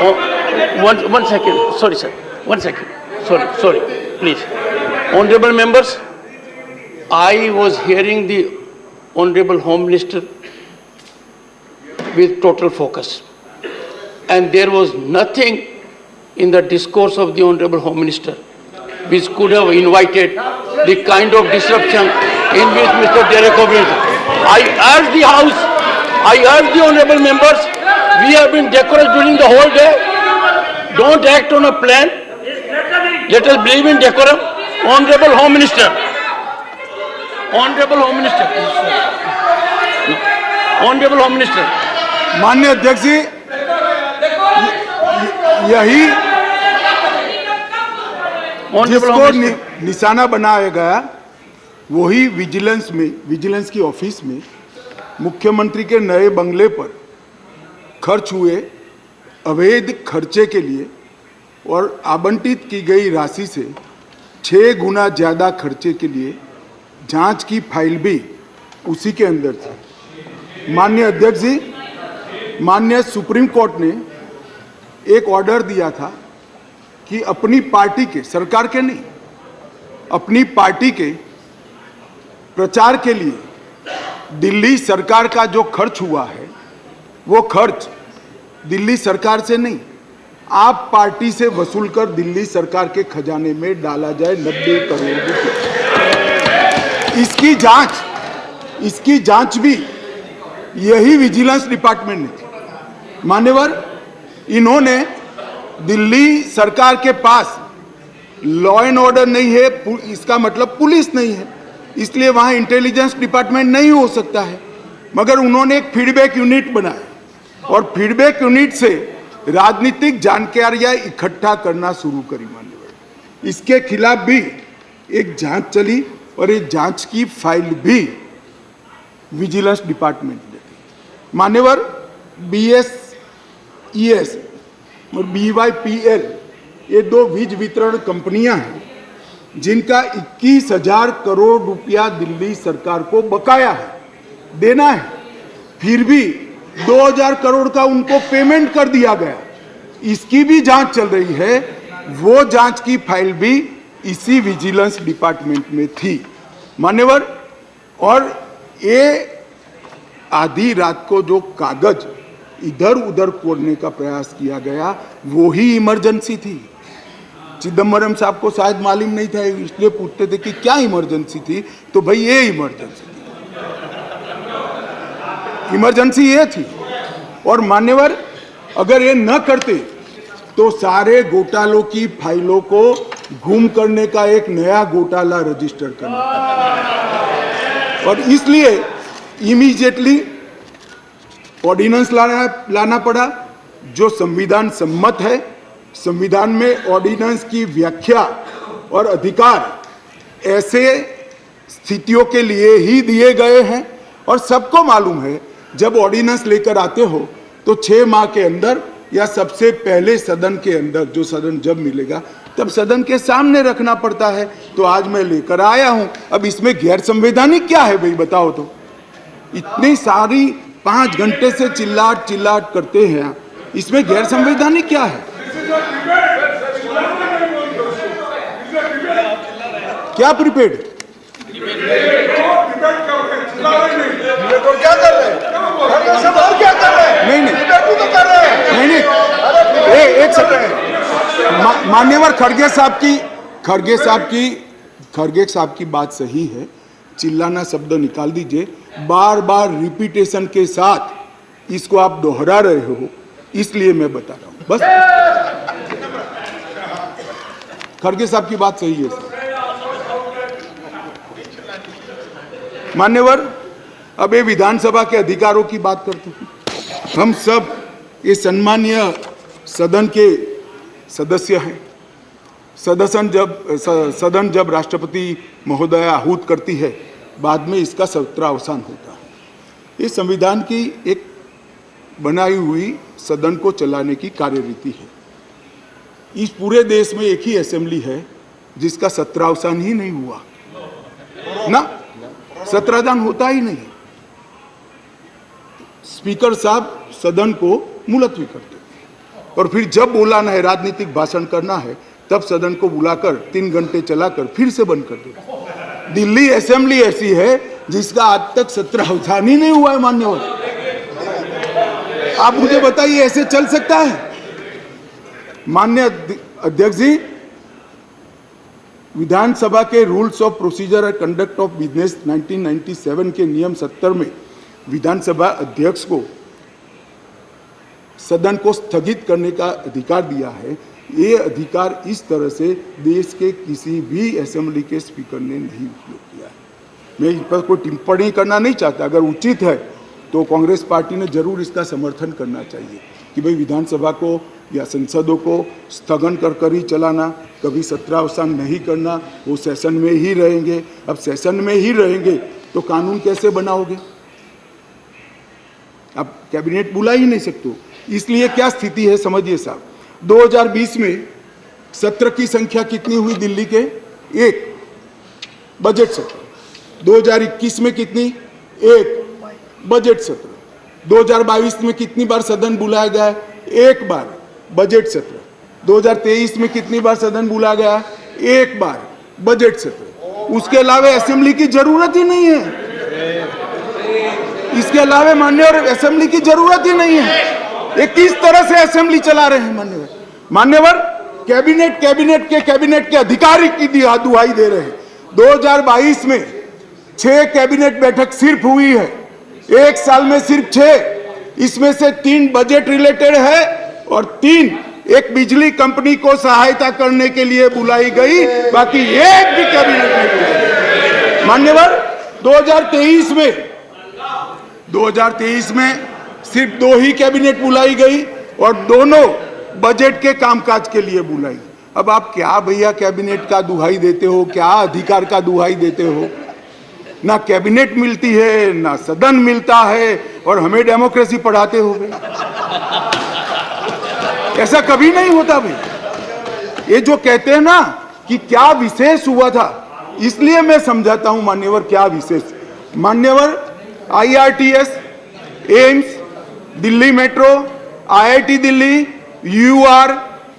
Speaker 2: Oh, one second. Sorry, sir. 1 second. Sorry. Please. Honorable members, I was hearing the Honorable Home Minister with total focus. And there was nothing in the discourse of the Honorable Home Minister which could have invited the kind of disruption in which Mr. Derek O'Brien. I urge the House, I urge the Honorable members, we have been decorous during the whole day. Don't act on a plan. Let us believe in decorum. Honorable Home Minister. Honorable Home Minister. Honorable Home Minister.
Speaker 1: माननीय अध्यक्ष जी, यही
Speaker 2: Honorable
Speaker 1: जिसको
Speaker 2: Home Minister.
Speaker 1: निशाना बनाया गया, वही विजिलेंस की ऑफिस में मुख्यमंत्री के नए बंगले पर खर्च हुए अवैध खर्चे के लिए और आवंटित की गई राशि से 6 गुना ज्यादा खर्चे के लिए जांच की फाइल भी उसी के अंदर थी। माननीय अध्यक्ष जी, माननीय सुप्रीम कोर्ट ने एक ऑर्डर दिया था कि अपनी पार्टी के, सरकार के नहीं, अपनी पार्टी के प्रचार के लिए दिल्ली सरकार का जो खर्च हुआ है, वो खर्च दिल्ली सरकार से नहीं, आप पार्टी से वसूल कर दिल्ली सरकार के खजाने में डाला जाए 90 करोड़ रुपए। इसकी जांच भी यही विजिलेंस डिपार्टमेंट ने की। मान्यवर, इन्होंने दिल्ली सरकार के पास लॉ एंड ऑर्डर नहीं है, इसका मतलब पुलिस नहीं है, इसलिए वहां इंटेलिजेंस डिपार्टमेंट नहीं हो सकता है, मगर उन्होंने एक फीडबैक यूनिट बनाया और फीडबैक यूनिट से राजनीतिक जानकारियां इकट्ठा करना शुरू करी। मान्यवर, इसके खिलाफ भी एक जांच चली और ये जांच की फाइल भी विजिलेंस डिपार्टमेंट ने दी। मान्यवर, BSES और BYPL ये 2 वीज वितरण कंपनियां हैं जिनका 21,000 करोड़ रुपया दिल्ली सरकार को बकाया है, देना है, फिर भी 2,000 करोड़ का उनको पेमेंट कर दिया गया। इसकी भी जांच चल रही है, वो जांच की फाइल भी इसी विजिलेंस डिपार्टमेंट में थी। मान्यवर, और ये आधी रात को जो कागज इधर उधर कोड़ने का प्रयास किया गया, वो ही इमरजेंसी थी। चिदम्बरम साहब को शायद मालूम नहीं था, इसलिए पूछते थे कि क्या इमरजेंसी थी, तो भाई ये इमरजेंसी थी, इमरजेंसी ये थी। और मान्यवर, अगर ये न करते तो सारे घोटालों की फाइलों को गुम करने का एक नया घोटाला रजिस्टर करना, और इसलिए इमीडिएटली ऑर्डिनेंस लाना पड़ा जो संविधान सम्मत है। संविधान में ऑर्डिनेंस की व्याख्या और अधिकार ऐसे स्थितियों के लिए ही दिए गए हैं और सबको मालूम है जब ऑर्डिनेंस लेकर आते हो तो 6 माह के अंदर या सबसे पहले सदन के अंदर, जो सदन जब मिलेगा तब सदन के सामने रखना पड़ता है। तो आज मैं लेकर आया हूं। अब इसमें गैर संवैधानिक क्या है भाई, बताओ तो। इतनी सारी 5 घंटे से चिल्लाट करते हैं, इसमें गैर संवैधानिक क्या है? क्या प्रीपेड?
Speaker 6: क्या कर रहे हैं? और क्या कर रहे हैं?
Speaker 1: नहीं
Speaker 6: तो कर रहे हैं।
Speaker 1: नहीं, एक सेकंड। मान्यवर खड़गे साहब की बात सही है। चिल्लाना शब्द निकाल दीजिए। बार बार रिपीटेशन के साथ इसको आप दोहरा रहे हो, इसलिए मैं बता रहा हूं बस। खड़गे साहब की बात सही है सर। मान्यवर, अब ये विधानसभा के अधिकारों की बात करते हैं। हम सब ये सम्मानीय सदन के सदस्य हैं। सदन जब राष्ट्रपति महोदया आहूत करती है, बाद में इसका सत्रावसान होता है। ये संविधान की एक बनाई हुई सदन को चलाने की कार्यरीति है। इस पूरे देश में एक ही असेंबली है जिसका सत्रावसान ही नहीं हुआ ना, सत्रावसान होता ही नहीं। स्पीकर साहब सदन को मुलतवी करते और फिर जब बुलाना है, राजनीतिक भाषण करना है, तब सदन को बुलाकर 3 घंटे चलाकर फिर से बंद कर देते। दिल्ली असेंबली ऐसी है जिसका आज तक सत्रावसान ही नहीं हुआ है। मान्यवर, आप मुझे बताइए ऐसे चल सकता है? माननीय अध्यक्ष जी, विधानसभा के rules of procedure and conduct of business 1997 के नियम 70 में विधानसभा अध्यक्ष को सदन को स्थगित करने का अधिकार दिया है। ये अधिकार इस तरह से देश के किसी भी असेंबली के स्पीकर ने नहीं उपयोग किया है। मैं इस पर कोई टिप्पणी करना नहीं चाहता। अगर उचित है तो कांग्रेस पार्टी ने जरूर इसका समर्थन करना चाहिए कि भाई विधानसभा को या संसदों को स्थगन कर ही चलाना, कभी सत्रावसान नहीं करना, वो सेशन में ही रहेंगे। अब सेशन में ही रहेंगे तो कानून कैसे बनाओगे? आप कैबिनेट बुला ही नहीं सकते हो। इसलिए क्या स्थिति है समझिए साहब। 2020 में सत्र की संख्या कितनी हुई दिल्ली के? 1 बजट सत्र। 2021 में कितनी? 1 बजट सत्र। 2022 में कितनी बार सदन बुलाया गया? 1 बार बजट सत्र। 2023 में कितनी बार सदन बुलाया गया? 1 बार बजट सत्र। उसके अलावा असेंबली की जरूरत ही नहीं है। इसके अलावा मान्यवर असेंबली की जरूरत ही नहीं है। ये किस तरह से असेंबली चला रहे हैं मान्यवर? कैबिनेट के अधिकारी की दुहाई दे रहे हैं। 2022 में 6 कैबिनेट बैठक सिर्फ हुई है, 1 साल में सिर्फ 6। इसमें से 3 बजट रिलेटेड है और 3 एक बिजली कंपनी को सहायता करने के लिए बुलाई गई, बाकी एक भी कैबिनेट नहीं बुलाई। मान्यवर, 2023 में सिर्फ 2 ही कैबिनेट बुलाई गई और दोनों बजट के कामकाज के लिए बुलाई। अब आप क्या भैया कैबिनेट का दुहाई देते हो, क्या अधिकार का दुहाई देते हो? ना कैबिनेट मिलती है, ना सदन मिलता है और हमें डेमोक्रेसी पढ़ाते हो भाई। ऐसा कभी नहीं होता भाई। ये जो कहते हैं ना कि क्या विशेष हुआ था, इसलिए मैं समझाता हूं मान्यवर क्या विशेष। मान्यवर, IRTS, AIIMS, Delhi metro, IIT Delhi, UR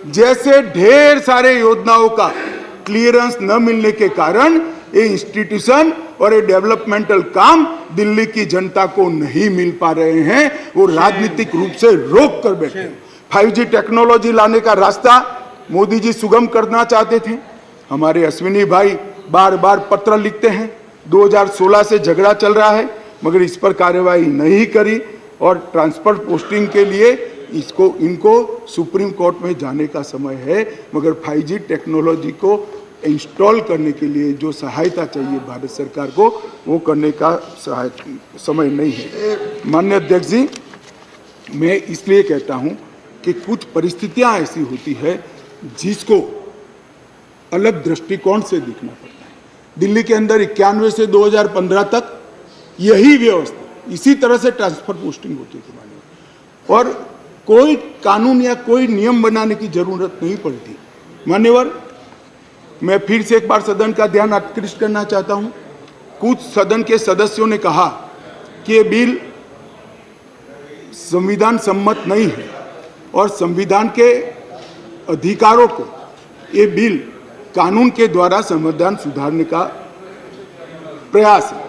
Speaker 1: जैसे ढेर सारे योजनाओं का क्लियरेंस न मिलने के कारण ये इंस्टीट्यूशन और ये डेवलपमेंटल काम दिल्ली की जनता को नहीं मिल पा रहे हैं। वो राजनीतिक रूप से रोक कर बैठे हैं। 5G टेक्नोलॉजी लाने का रास्ता मोदी जी सुगम करना चाहते थे। हमारे अश्विनी भाई बार बार पत्र लिखते हैं। 2016 से झगड़ा चल रहा है मगर इस पर कार्यवाही नहीं करी और ट्रांसफर पोस्टिंग के लिए इनको सुप्रीम कोर्ट में जाने का समय है। मगर 5G टेक्नोलॉजी को इंस्टॉल करने के लिए जो सहायता चाहिए भारत सरकार को, वो करने का समय नहीं है। माननीय अध्यक्ष जी, मैं इसलिए कहता हूं कि कुछ परिस्थितियां ऐसी होती है जिसको अलग दृष्टिकोण से देखना पड़ता है। दिल्ली के अंदर 91 से 2015 तक यही व्यवस्था, इसी तरह से ट्रांसफर पोस्टिंग होती थी मान्यवर, और कोई कानून या कोई नियम बनाने की जरूरत नहीं पड़ती। मान्यवर, मैं फिर से एक बार सदन का ध्यान आकृष्ट करना चाहता हूं। कुछ सदन के सदस्यों ने कहा कि ये बिल संविधान सम्मत नहीं है और संविधान के अधिकारों को ये बिल कानून के द्वारा संविधान सुधारने का प्रयास है।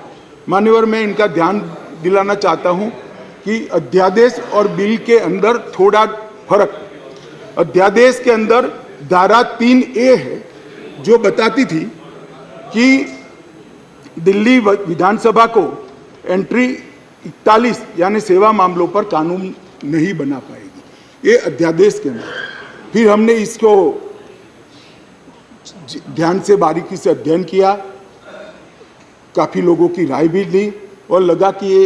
Speaker 1: मान्यवर, मैं इनका ध्यान दिलाना चाहता हूं कि अध्यादेश और बिल के अंदर थोड़ा फर्क। अध्यादेश के अंदर धारा 3A है जो बताती थी कि दिल्ली विधानसभा को एंट्री 41 यानी सेवा मामलों पर कानून नहीं बना पाएगी, ये अध्यादेश के अंदर। फिर हमने इसको ध्यान से बारीकी से अध्ययन किया, काफी लोगों की राय भी ली और लगा कि ये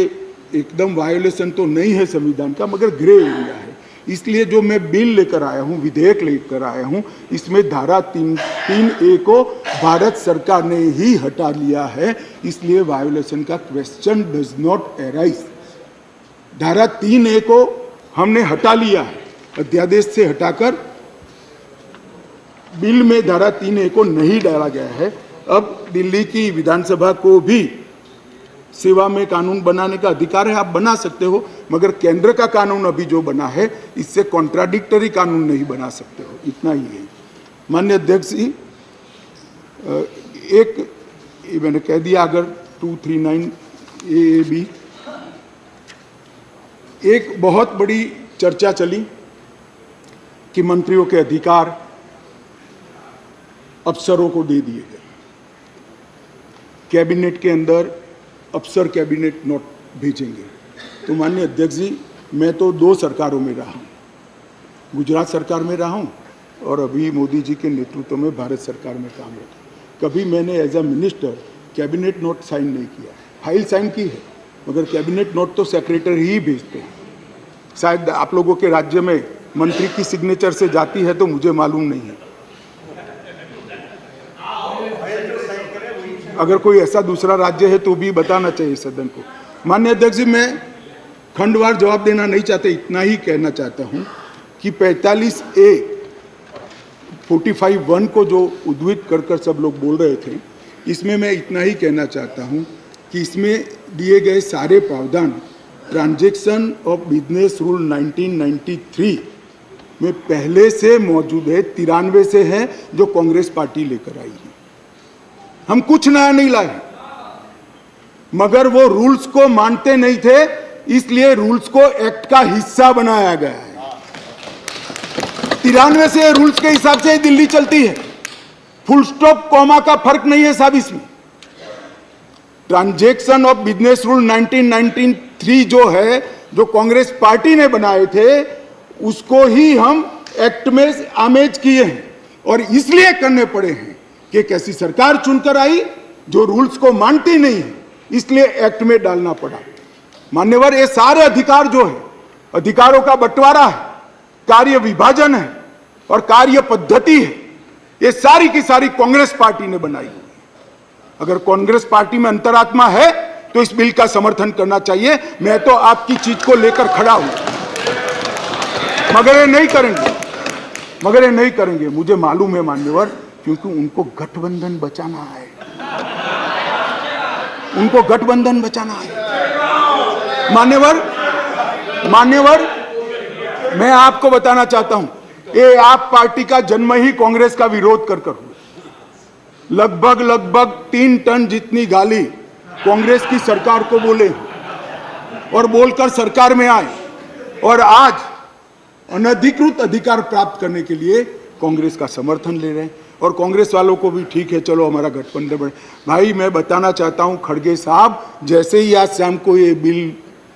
Speaker 1: एकदम वायोलेशन तो नहीं है संविधान का, मगर ग्रे एरिया है। इसलिए जो मैं बिल लेकर आया हूं, विधेयक लेकर आया हूं, इसमें धारा 3A को भारत सरकार ने ही हटा लिया है, इसलिए वायोलेशन का क्वेश्चन डज नॉट अराइज। धारा 3A को हमने हटा लिया है, अध्यादेश से हटाकर बिल में धारा 3A को नहीं डाला गया है। अब दिल्ली की विधानसभा को भी सेवा में कानून बनाने का अधिकार है, आप बना सकते हो, मगर केंद्र का कानून अभी जो बना है इससे कॉन्ट्राडिक्टरी कानून नहीं बना सकते हो, इतना ही है। माननीय अध्यक्ष जी, एक मैंने कह दिया, अगर 239 एक बहुत बड़ी चर्चा चली कि मंत्रियों के अधिकार अफसरों को दे दिए गए। कैबिनेट के अंदर अफसर कैबिनेट नोट भेजेंगे। तो माननीय अध्यक्ष जी, मैं तो 2 सरकारों में रहा हूँ, गुजरात सरकार में रहा हूँ और अभी मोदी जी के नेतृत्व में भारत सरकार में काम रखा। कभी मैंने as a minister cabinet note sign नहीं किया, फाइल साइन की है, मगर कैबिनेट नोट तो सेक्रेटरी ही भेजते हैं। शायद आप लोगों के राज्य में मंत्री की सिग्नेचर से जाती है तो मुझे मालूम नहीं है। अगर कोई ऐसा दूसरा राज्य है तो भी बताना चाहिए सदन को। माननीय अध्यक्ष जी, मैं खंडवार जवाब देना नहीं चाहता, इतना ही कहना चाहता हूं कि 45A 45(1) को जो उद्धृत कर सब लोग बोल रहे थे, इसमें मैं इतना ही कहना चाहता हूं कि इसमें दिए गए सारे प्रावधान ट्रांजैक्शन ऑफ बिजनेस रूल 1993 में पहले से मौजूद है, 93 से है, जो कांग्रेस पार्टी लेकर आई है। हम कुछ नया नहीं लाए, मगर वो रूल्स को मानते नहीं थे, इसलिए रूल्स को एक्ट का हिस्सा बनाया गया है। 93 से रूल्स के हिसाब से दिल्ली चलती है, फुल स्टॉप कॉमा का फर्क नहीं है साहब इसमें। ट्रांजैक्शन ऑफ बिजनेस रूल 1993 जो है, जो कांग्रेस पार्टी ने बनाए थे, उसको ही हम एक्ट में आमेज किए हैं और इसलिए करने पड़े हैं कि एक ऐसी सरकार चुनकर आई जो रूल्स को मानती नहीं है, इसलिए एक्ट में डालना पड़ा। मान्यवर, ये सारे अधिकार जो है, अधिकारों का बंटवारा है, कार्य विभाजन है और कार्य पद्धति है, ये सारी की सारी कांग्रेस पार्टी ने बनाई है। अगर कांग्रेस पार्टी में अंतरात्मा है तो इस बिल का समर्थन करना चाहिए। मैं तो आपकी चीज को लेकर खड़ा हूं, मगर ये नहीं करेंगे, मुझे मालूम है मान्यवर, क्योंकि उनको गठबंधन बचाना है, मान्यवर, मैं आपको बताना चाहता हूं, ये आप पार्टी का जन्म ही कांग्रेस का विरोध कर हुआ। लगभग 3 टन जितनी गाली कांग्रेस की सरकार को बोले और बोलकर सरकार में आए, और आज अनधिकृत अधिकार प्राप्त करने के लिए कांग्रेस का समर्थन ले रहे हैं। और कांग्रेस वालों को भी ठीक है, चलो हमारा गठबंधन बढ़े। भाई, मैं बताना चाहता हूं खड़गे साहब, जैसे ही आज शाम को ये बिल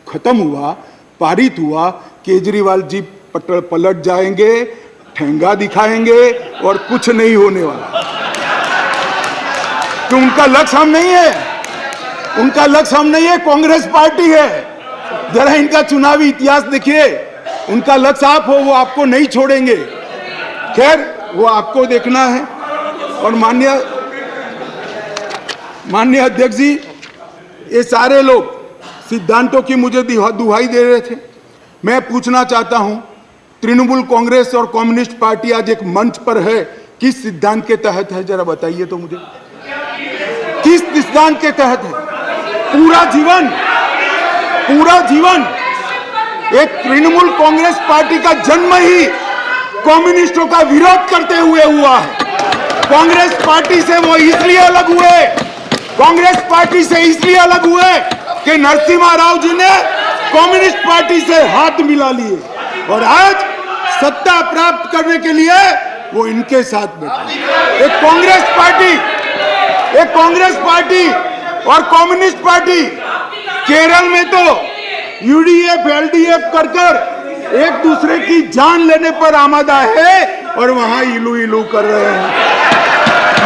Speaker 1: खत्म हुआ, पारित हुआ, केजरीवाल जी पलट जाएंगे, ठेंगा दिखाएंगे और कुछ नहीं होने वाला। कि उनका लक्ष्य हम नहीं है, कांग्रेस पार्टी है। जरा इनका चुनावी इतिहास देखिए, उनका लक्ष्य साफ हो, वो आपको नहीं छोड़ेंगे। खैर, वो आपको देखना है। और माननीय अध्यक्ष जी, ये सारे लोग सिद्धांतों की मुझे दुहाई दे रहे थे। मैं पूछना चाहता हूं, तृणमूल कांग्रेस और कम्युनिस्ट पार्टी आज एक मंच पर है, किस सिद्धांत के तहत है? जरा बताइए तो मुझे, किस सिद्धांत के तहत है? पूरा जीवन एक तृणमूल कांग्रेस पार्टी का जन्म ही कम्युनिस्टों का विरोध करते हुए हुआ है। कांग्रेस पार्टी से वो इसलिए अलग हुए, कांग्रेस पार्टी से इसलिए अलग हुए कि नरसिम्हा राव जी ने कम्युनिस्ट पार्टी से हाथ मिला लिए और आज सत्ता प्राप्त करने के लिए वो इनके साथ बैठे। एक कांग्रेस पार्टी और कम्युनिस्ट पार्टी केरल में तो यूडीएफ एलडीएफ कर एक दूसरे की जान लेने पर आमादा है और वहां इलू इलू कर रहे हैं।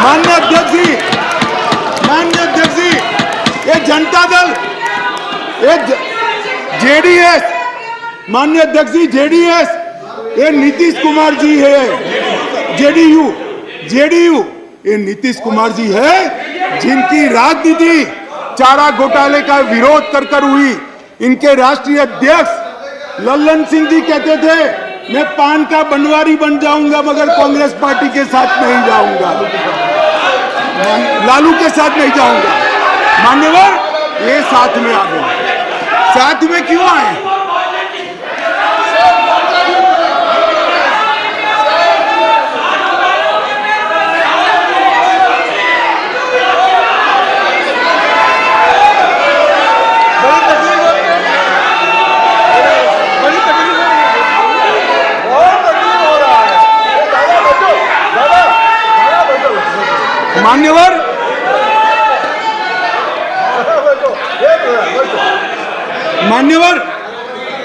Speaker 1: माननीय अध्यक्ष जी, ये जनता दल, ये जेडीएस, माननीय अध्यक्ष जी, जेडीएस, ये नीतीश कुमार जी है। जेडीयू ये नीतीश कुमार जी है, जिनकी राजनीति चारा घोटाले का विरोध कर हुई। इनके राष्ट्रीय अध्यक्ष लल्लन सिंह जी कहते थे, मैं पान का बनवारी बन जाऊंगा मगर कांग्रेस पार्टी के साथ नहीं जाऊंगा, लालू के साथ नहीं जाऊंगा। मान्यवर, ये साथ में आ गए। साथ में क्यों आए? मान्यवर,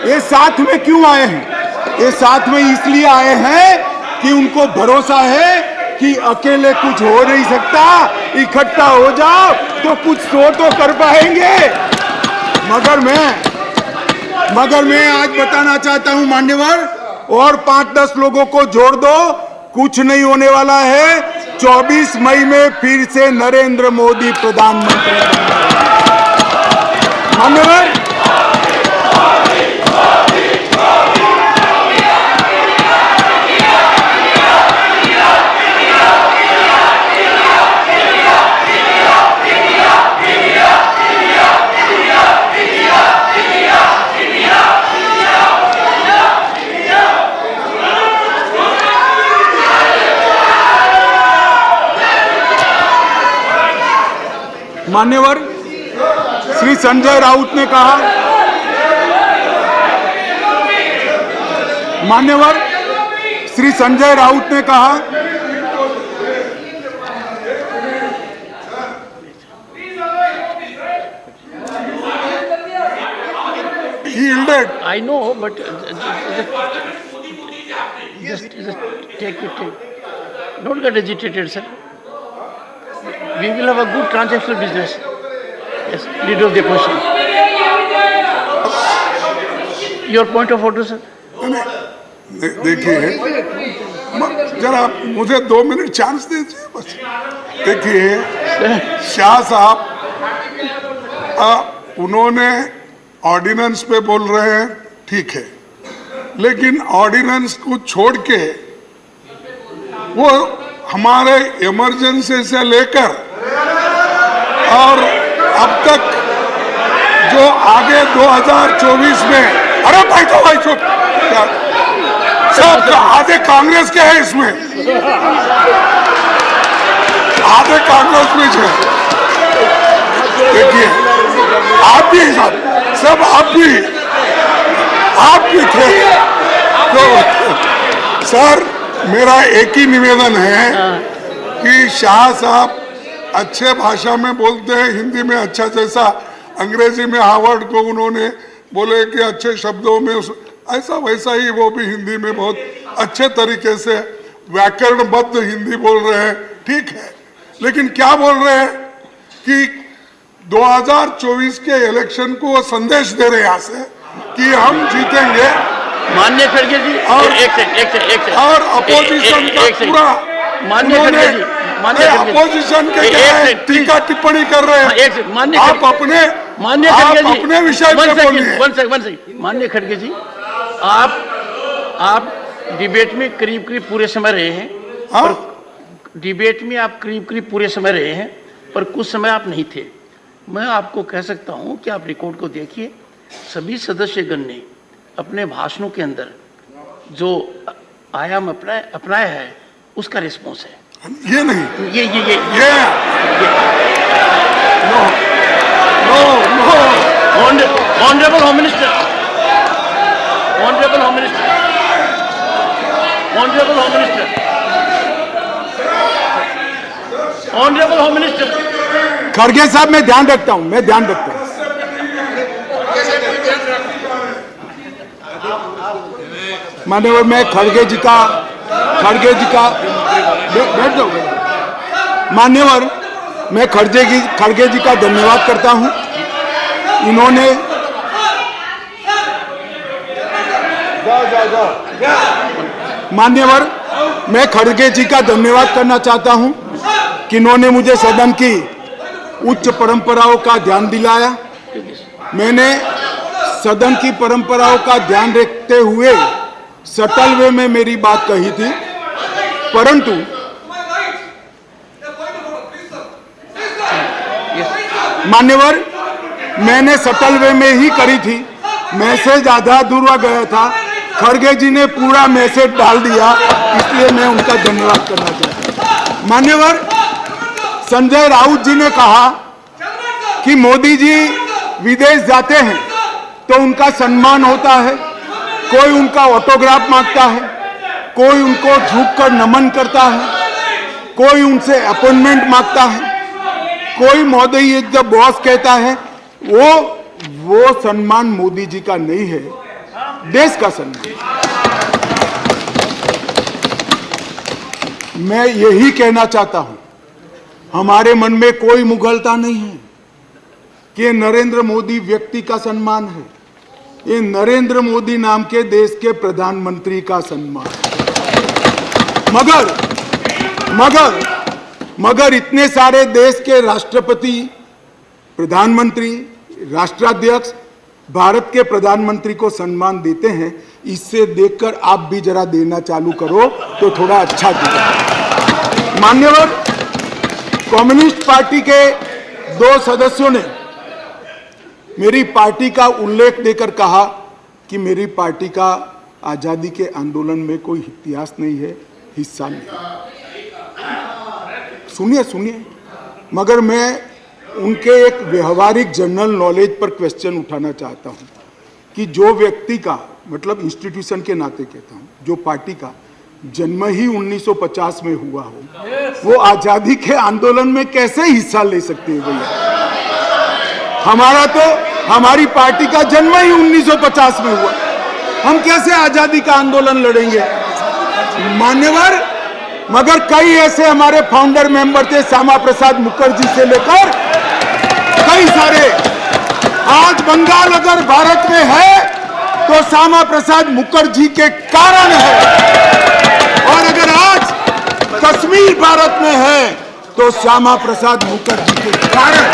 Speaker 1: ये साथ में क्यों आए हैं? ये साथ में इसलिए आए हैं कि उनको भरोसा है कि अकेले कुछ हो नहीं सकता, इकट्ठा हो जाओ तो कुछ तो कर पाएंगे। मगर मैं आज बताना चाहता हूं मान्यवर, और 5-10 लोगों को जोड़ दो, कुछ नहीं होने वाला है। 24 मई में फिर से नरेंद्र मोदी प्रधानमंत्री। मान्यवर, मान्यवर श्री संजय राउत ने कहा, मान्यवर श्री संजय राउत ने कहा, yielded.
Speaker 2: I know, but just take it. Don't get agitated, sir. We will have a good transactional business. Yes, lead of the question. Your point of order, sir.
Speaker 6: देखिए, जरा मुझे 2 मिनट चांस दीजिए बस। देखिए, शाह साहब, उन्होंने ऑर्डिनेंस पे बोल रहे हैं, ठीक है, लेकिन ऑर्डिनेंस को छोड़ के वो हमारे इमरजेंसी से लेकर और अब तक जो आगे 2024 में, अरे भाई चुप, सब आधे कांग्रेस के हैं इसमें, आधे कांग्रेस में है। देखिए, आप भी सब आप भी थे। तो सर, मेरा एक ही निवेदन है कि शाह साहब अच्छे भाषा में बोलते हैं, हिंदी में अच्छा, जैसा अंग्रेजी में हार्वर्ड को उन्होंने बोले कि अच्छे शब्दों में, ऐसा वैसा ही वो भी हिंदी में बहुत अच्छे तरीके से व्याकरणबद्ध हिंदी बोल रहे हैं, ठीक है। लेकिन क्या बोल रहे हैं कि 2024 के इलेक्शन को वो संदेश दे रहे हैं यहाँ से कि हम जीतेंगे
Speaker 2: माननीय खड़गे जी, एक सेकंड
Speaker 6: और अपोजिशन का पूरा
Speaker 2: माननीय खड़गे जी, माननीय खड़गे जी,
Speaker 6: अपोजिशन के क्या टीका टिप्पणी कर रहे हैं।
Speaker 2: एक सेकंड, माननीय
Speaker 6: आप
Speaker 2: खड़गे
Speaker 6: अपने विषय पे बोलिए।
Speaker 2: वन सेकंड, माननीय खड़गे जी, आप डिबेट में करीब पूरे समय रहे हैं। और डिबेट में आप करीब पूरे समय रहे हैं, पर कुछ समय आप नहीं थे। मैं आपको कह सकता हूं कि आप रिकॉर्ड को देखिए, सभी सदस्यगण ने अपने भाषणों के अंदर जो आयाम अपनाया है उसका रिस्पॉन्स है।
Speaker 6: ये नहीं,
Speaker 2: ये honourable home minister, honourable home minister, honourable home minister, honourable home minister.
Speaker 1: खड़गे साहब, मैं ध्यान रखता हूं, मान्यवर, मैं खड़गे जी का बैठ जाओ मान्यवर, मैं खड़गे जी का धन्यवाद करता हूं। इन्होंने मान्यवर, मैं खड़गे जी का धन्यवाद करना चाहता हूं कि इन्होंने मुझे सदन की उच्च परंपराओं का ध्यान दिलाया। मैंने सदन की परंपराओं का ध्यान रखते हुए सटल वे में मेरी बात कही थी, परंतु मान्यवर, मैंने सटल वे में ही करी थी। मैसेज आधा अधूरा गया था, खड़गे जी ने पूरा मैसेज डाल दिया, इसलिए मैं उनका धन्यवाद करना चाहता हूं। मान्यवर, संजय राउत जी ने कहा कि मोदी जी विदेश जाते हैं तो उनका सम्मान होता है, कोई उनका ऑटोग्राफ मांगता है, कोई उनको झुककर नमन करता है, कोई उनसे अपॉइंटमेंट मांगता है, कोई मोदी जब बॉस कहता है, वो सम्मान मोदी जी का नहीं है, देश का सम्मान। मैं यही कहना चाहता हूं, हमारे मन में कोई मुगलता नहीं है कि नरेंद्र मोदी व्यक्ति का सम्मान है, ये नरेंद्र मोदी नाम के देश के प्रधानमंत्री का सम्मान। मगर इतने सारे देश के राष्ट्रपति, प्रधानमंत्री, राष्ट्राध्यक्ष भारत के प्रधानमंत्री को सम्मान देते हैं, इससे देखकर आप भी जरा देना चालू करो तो थोड़ा अच्छा दिखेगा। मान्यवर, कम्युनिस्ट पार्टी के 2 सदस्यों ने मेरी पार्टी का उल्लेख देकर कहा कि मेरी पार्टी का आजादी के आंदोलन में कोई इतिहास नहीं है, हिस्सा नहीं। सुनिए, मगर मैं उनके एक व्यवहारिक जनरल नॉलेज पर क्वेश्चन उठाना चाहता हूं कि जो व्यक्ति का, मतलब इंस्टीट्यूशन के नाते कहता हूं, जो पार्टी का जन्म ही 1950 में हुआ हो, वो आजादी के आंदोलन में कैसे हिस्सा ले सकते हैं भैया? हमारी पार्टी का जन्म ही 1950 में हुआ, हम कैसे आजादी का आंदोलन लड़ेंगे? मान्यवर, मगर कई ऐसे हमारे फाउंडर मेंबर थे, श्यामा प्रसाद मुखर्जी से लेकर कई सारे। आज बंगाल अगर भारत में है तो श्यामा प्रसाद मुखर्जी के कारण है, और अगर आज कश्मीर भारत में है तो श्यामा प्रसाद मुखर्जी के कारण।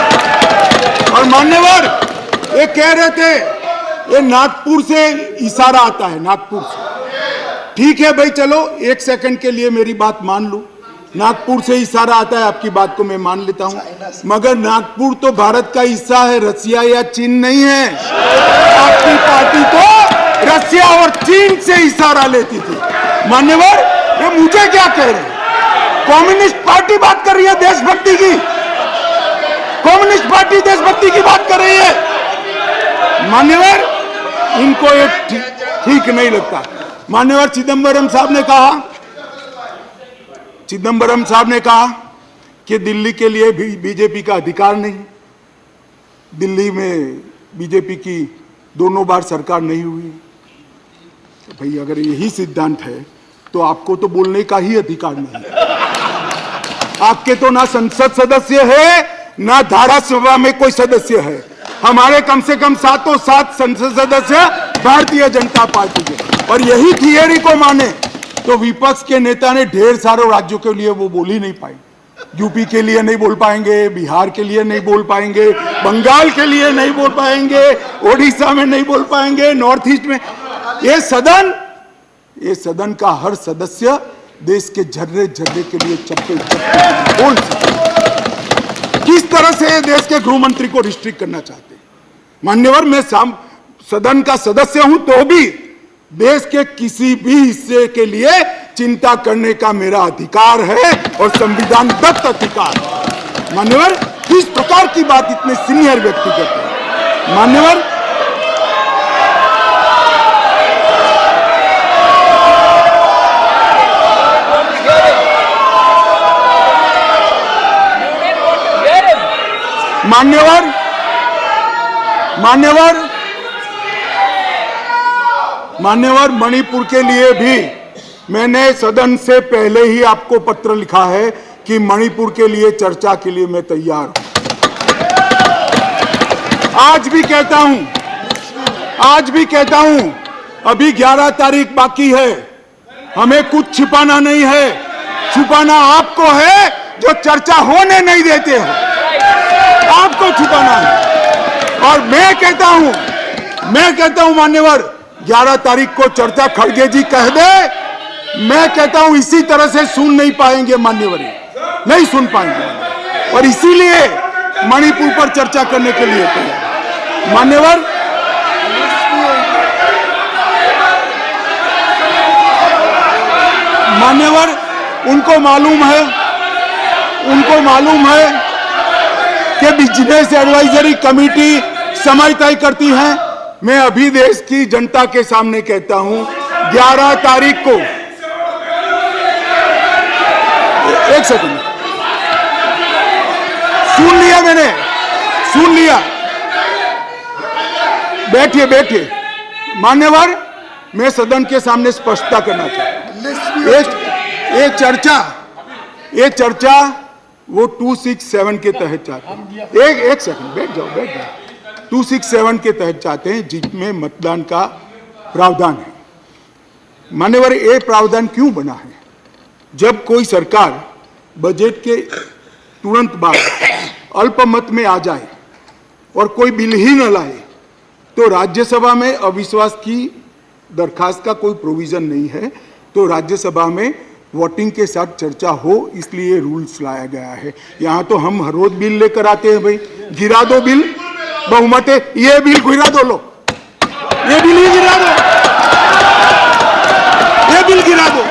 Speaker 1: और मान्यवर, ये कह रहे थे ये नागपुर से इशारा आता है, नागपुर से। ठीक है भाई, चलो 1 सेकंड के लिए मेरी बात मान लो, नागपुर से इशारा आता है, आपकी बात को मैं मान लेता हूं, मगर नागपुर तो भारत का हिस्सा है, रसिया या चीन नहीं है। आपकी पार्टी तो रसिया और चीन से इशारा लेती थी। मान्यवर, ये मुझे क्या कह रहे हैं? कम्युनिस्ट पार्टी बात कर रही है देशभक्ति की, कम्युनिस्ट पार्टी देशभक्ति की बात कर रही है। मान्यवर, इनको ये ठीक नहीं लगता। मान्यवर चिदंबरम साहब ने कहा कि दिल्ली के लिए भी बीजेपी का अधिकार नहीं, दिल्ली में बीजेपी की 2 बार सरकार नहीं हुई। तो भाई अगर यही सिद्धांत है तो आपको तो बोलने का ही अधिकार नहीं है। आपके तो ना संसद सदस्य है, ना धारासभा में कोई सदस्य है। हमारे कम से कम 7 संसद सदस्य भारतीय जनता पार्टी के। और यही थियरी को माने तो विपक्ष के नेता ने ढेर सारे राज्यों के लिए वो बोल ही नहीं पाए। यूपी के लिए नहीं बोल पाएंगे, बिहार के लिए नहीं बोल पाएंगे, बंगाल के लिए नहीं बोल पाएंगे, ओडिशा में नहीं बोल पाएंगे, नॉर्थ ईस्ट में। ये सदन का हर सदस्य देश के झर्रे झर्रे के लिए चप्पे चप्पे बोल सकते। किस तरह से देश के गृह मंत्री को रिस्ट्रिक्ट करना चाहते हैं? मान्यवर, मैं सदन का सदस्य हूं तो भी देश के किसी भी हिस्से के लिए चिंता करने का मेरा अधिकार है और संविधान दत्त अधिकार है। मान्यवर, किस प्रकार की बात इतने सीनियर व्यक्ति करते हैं? मान्यवर, मान्यवर, मणिपुर के लिए भी मैंने सदन से पहले ही आपको पत्र लिखा है कि मणिपुर के लिए चर्चा के लिए मैं तैयार हूं। आज भी कहता हूं, अभी 11 तारीख बाकी है। हमें कुछ छिपाना नहीं है, छुपाना आपको है जो चर्चा होने नहीं देते हो। आपको छुपाना है। और मैं कहता हूं मान्यवर, 11 तारीख को चर्चा खड़गे जी कह दे, मैं कहता हूं इसी तरह से सुन नहीं पाएंगे मान्यवर, नहीं सुन पाएंगे। और इसीलिए मणिपुर पर चर्चा करने के लिए तैयार। मान्यवर, उनको मालूम है कि बिजनेस एडवाइजरी कमेटी समय तय करती है। मैं अभी देश की जनता के सामने कहता हूं, 11 तारीख को, एक सेकंड, सुन लिया, बैठिए। मान्यवर, मैं सदन के सामने स्पष्टता करना चाहता हूं। ये चर्चा वो 267 के तहत चाहते हैं। एक सेकंड, बैठ जाओ। 267 के तहत चाहते हैं, जिसमें मतदान का प्रावधान है। मान्यवर, ये प्रावधान क्यों बना है? जब कोई सरकार बजट के तुरंत बाद अल्पमत में आ जाए और कोई बिल ही न लाए, तो राज्यसभा में अविश्वास की दरखास्त का कोई प्रोविजन नहीं है, तो राज्यसभा में वोटिंग के साथ चर्चा हो, इसलिए रूल्स लाया गया है। यहां तो हम हर रोज बिल लेकर आते हैं, भाई गिरा दो बिल, बहुमत है, ये बिल गिरा दो, लो ये बिल ही गिरा दो, ये बिल गिरा दो।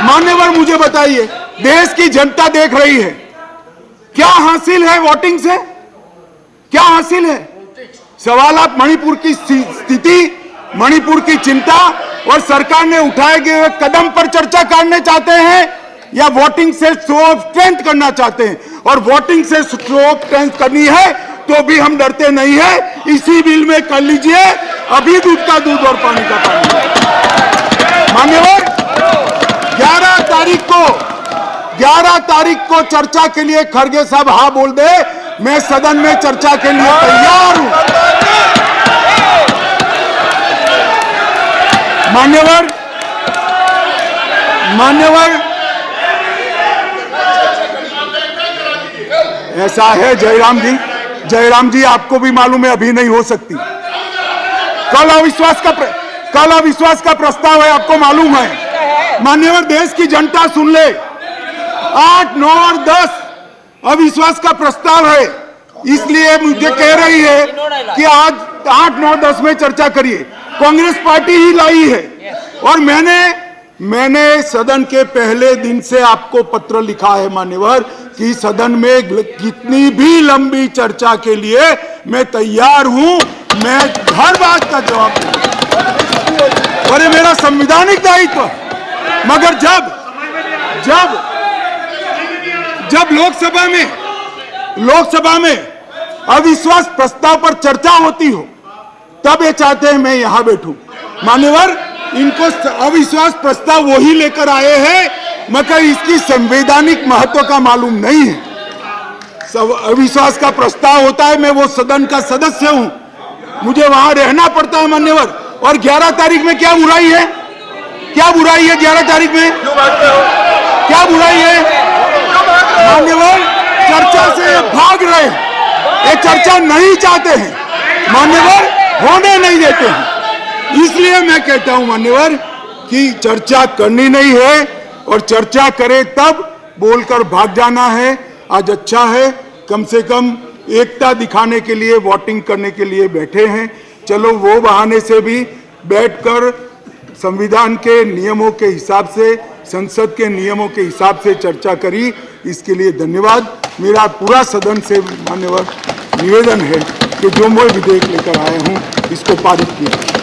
Speaker 1: मान्यवर, मुझे बताइए, देश की जनता देख रही है, क्या हासिल है वोटिंग से? क्या हासिल है? सवाल आप मणिपुर की स्थिति, मणिपुर की चिंता और सरकार ने उठाए गए कदम पर चर्चा करने चाहते हैं, या वोटिंग से शो ऑफ स्ट्रेंथ करना चाहते हैं? और वोटिंग से शो ऑफ स्ट्रेंथ करनी है तो भी हम डरते नहीं है, इसी बिल में कर लीजिए, अभी दूध का दूध और पानी का पानी। मान्यवर, 11 तारीख को चर्चा के लिए खड़गे साहब हाँ बोल दे, मैं सदन में चर्चा के लिए तैयार हूं। मान्यवर, ऐसा है जयराम जी, आपको भी मालूम है अभी नहीं हो सकती। कल अविश्वास का प्रस्ताव है, आपको मालूम है। मान्यवर, देश की जनता सुन ले, 8, 9 और 10 अविश्वास का प्रस्ताव है, इसलिए मुझे कह रही है कि आज 8, 9, 10 में चर्चा करिए। कांग्रेस पार्टी ही लाई है, और मैंने सदन के पहले दिन से आपको पत्र लिखा है मान्यवर, कि सदन में कितनी भी लंबी चर्चा के लिए मैं तैयार हूं, मैं हर बात का जवाब दूंगा, और ये मेरा संवैधानिक दायित्व है। मगर जब लोकसभा में अविश्वास प्रस्ताव पर चर्चा होती हो, तब ये चाहते हैं मैं यहां बैठूं। मान्यवर, इनको अविश्वास प्रस्ताव वही लेकर आए हैं, मगर इसकी संवैधानिक महत्व का मालूम नहीं है। अविश्वास का प्रस्ताव होता है, मैं वो सदन का सदस्य हूं, मुझे वहां रहना पड़ता है मान्यवर, और 11 तारीख में क्या बुराई है? क्या बुराई है 11 तारीख में? क्या बुराई है? मान्यवर, चर्चा से भाग रहे हैं, ये चर्चा नहीं चाहते हैं मान्यवर, होने नहीं देते हैं। इसलिए मैं कहता हूं मान्यवर कि चर्चा करनी नहीं है, और चर्चा करे तब बोलकर भाग जाना है। आज अच्छा है, कम से कम एकता दिखाने के लिए वोटिंग करने के लिए बैठे हैं। चलो वो बहाने से भी बैठकर संविधान के नियमों के हिसाब से, संसद के नियमों के हिसाब से चर्चा करी, इसके लिए धन्यवाद। मेरा पूरा सदन से मान्यवर निवेदन है कि जो मैं विधेयक लेकर आया हूं इसको पारित किया।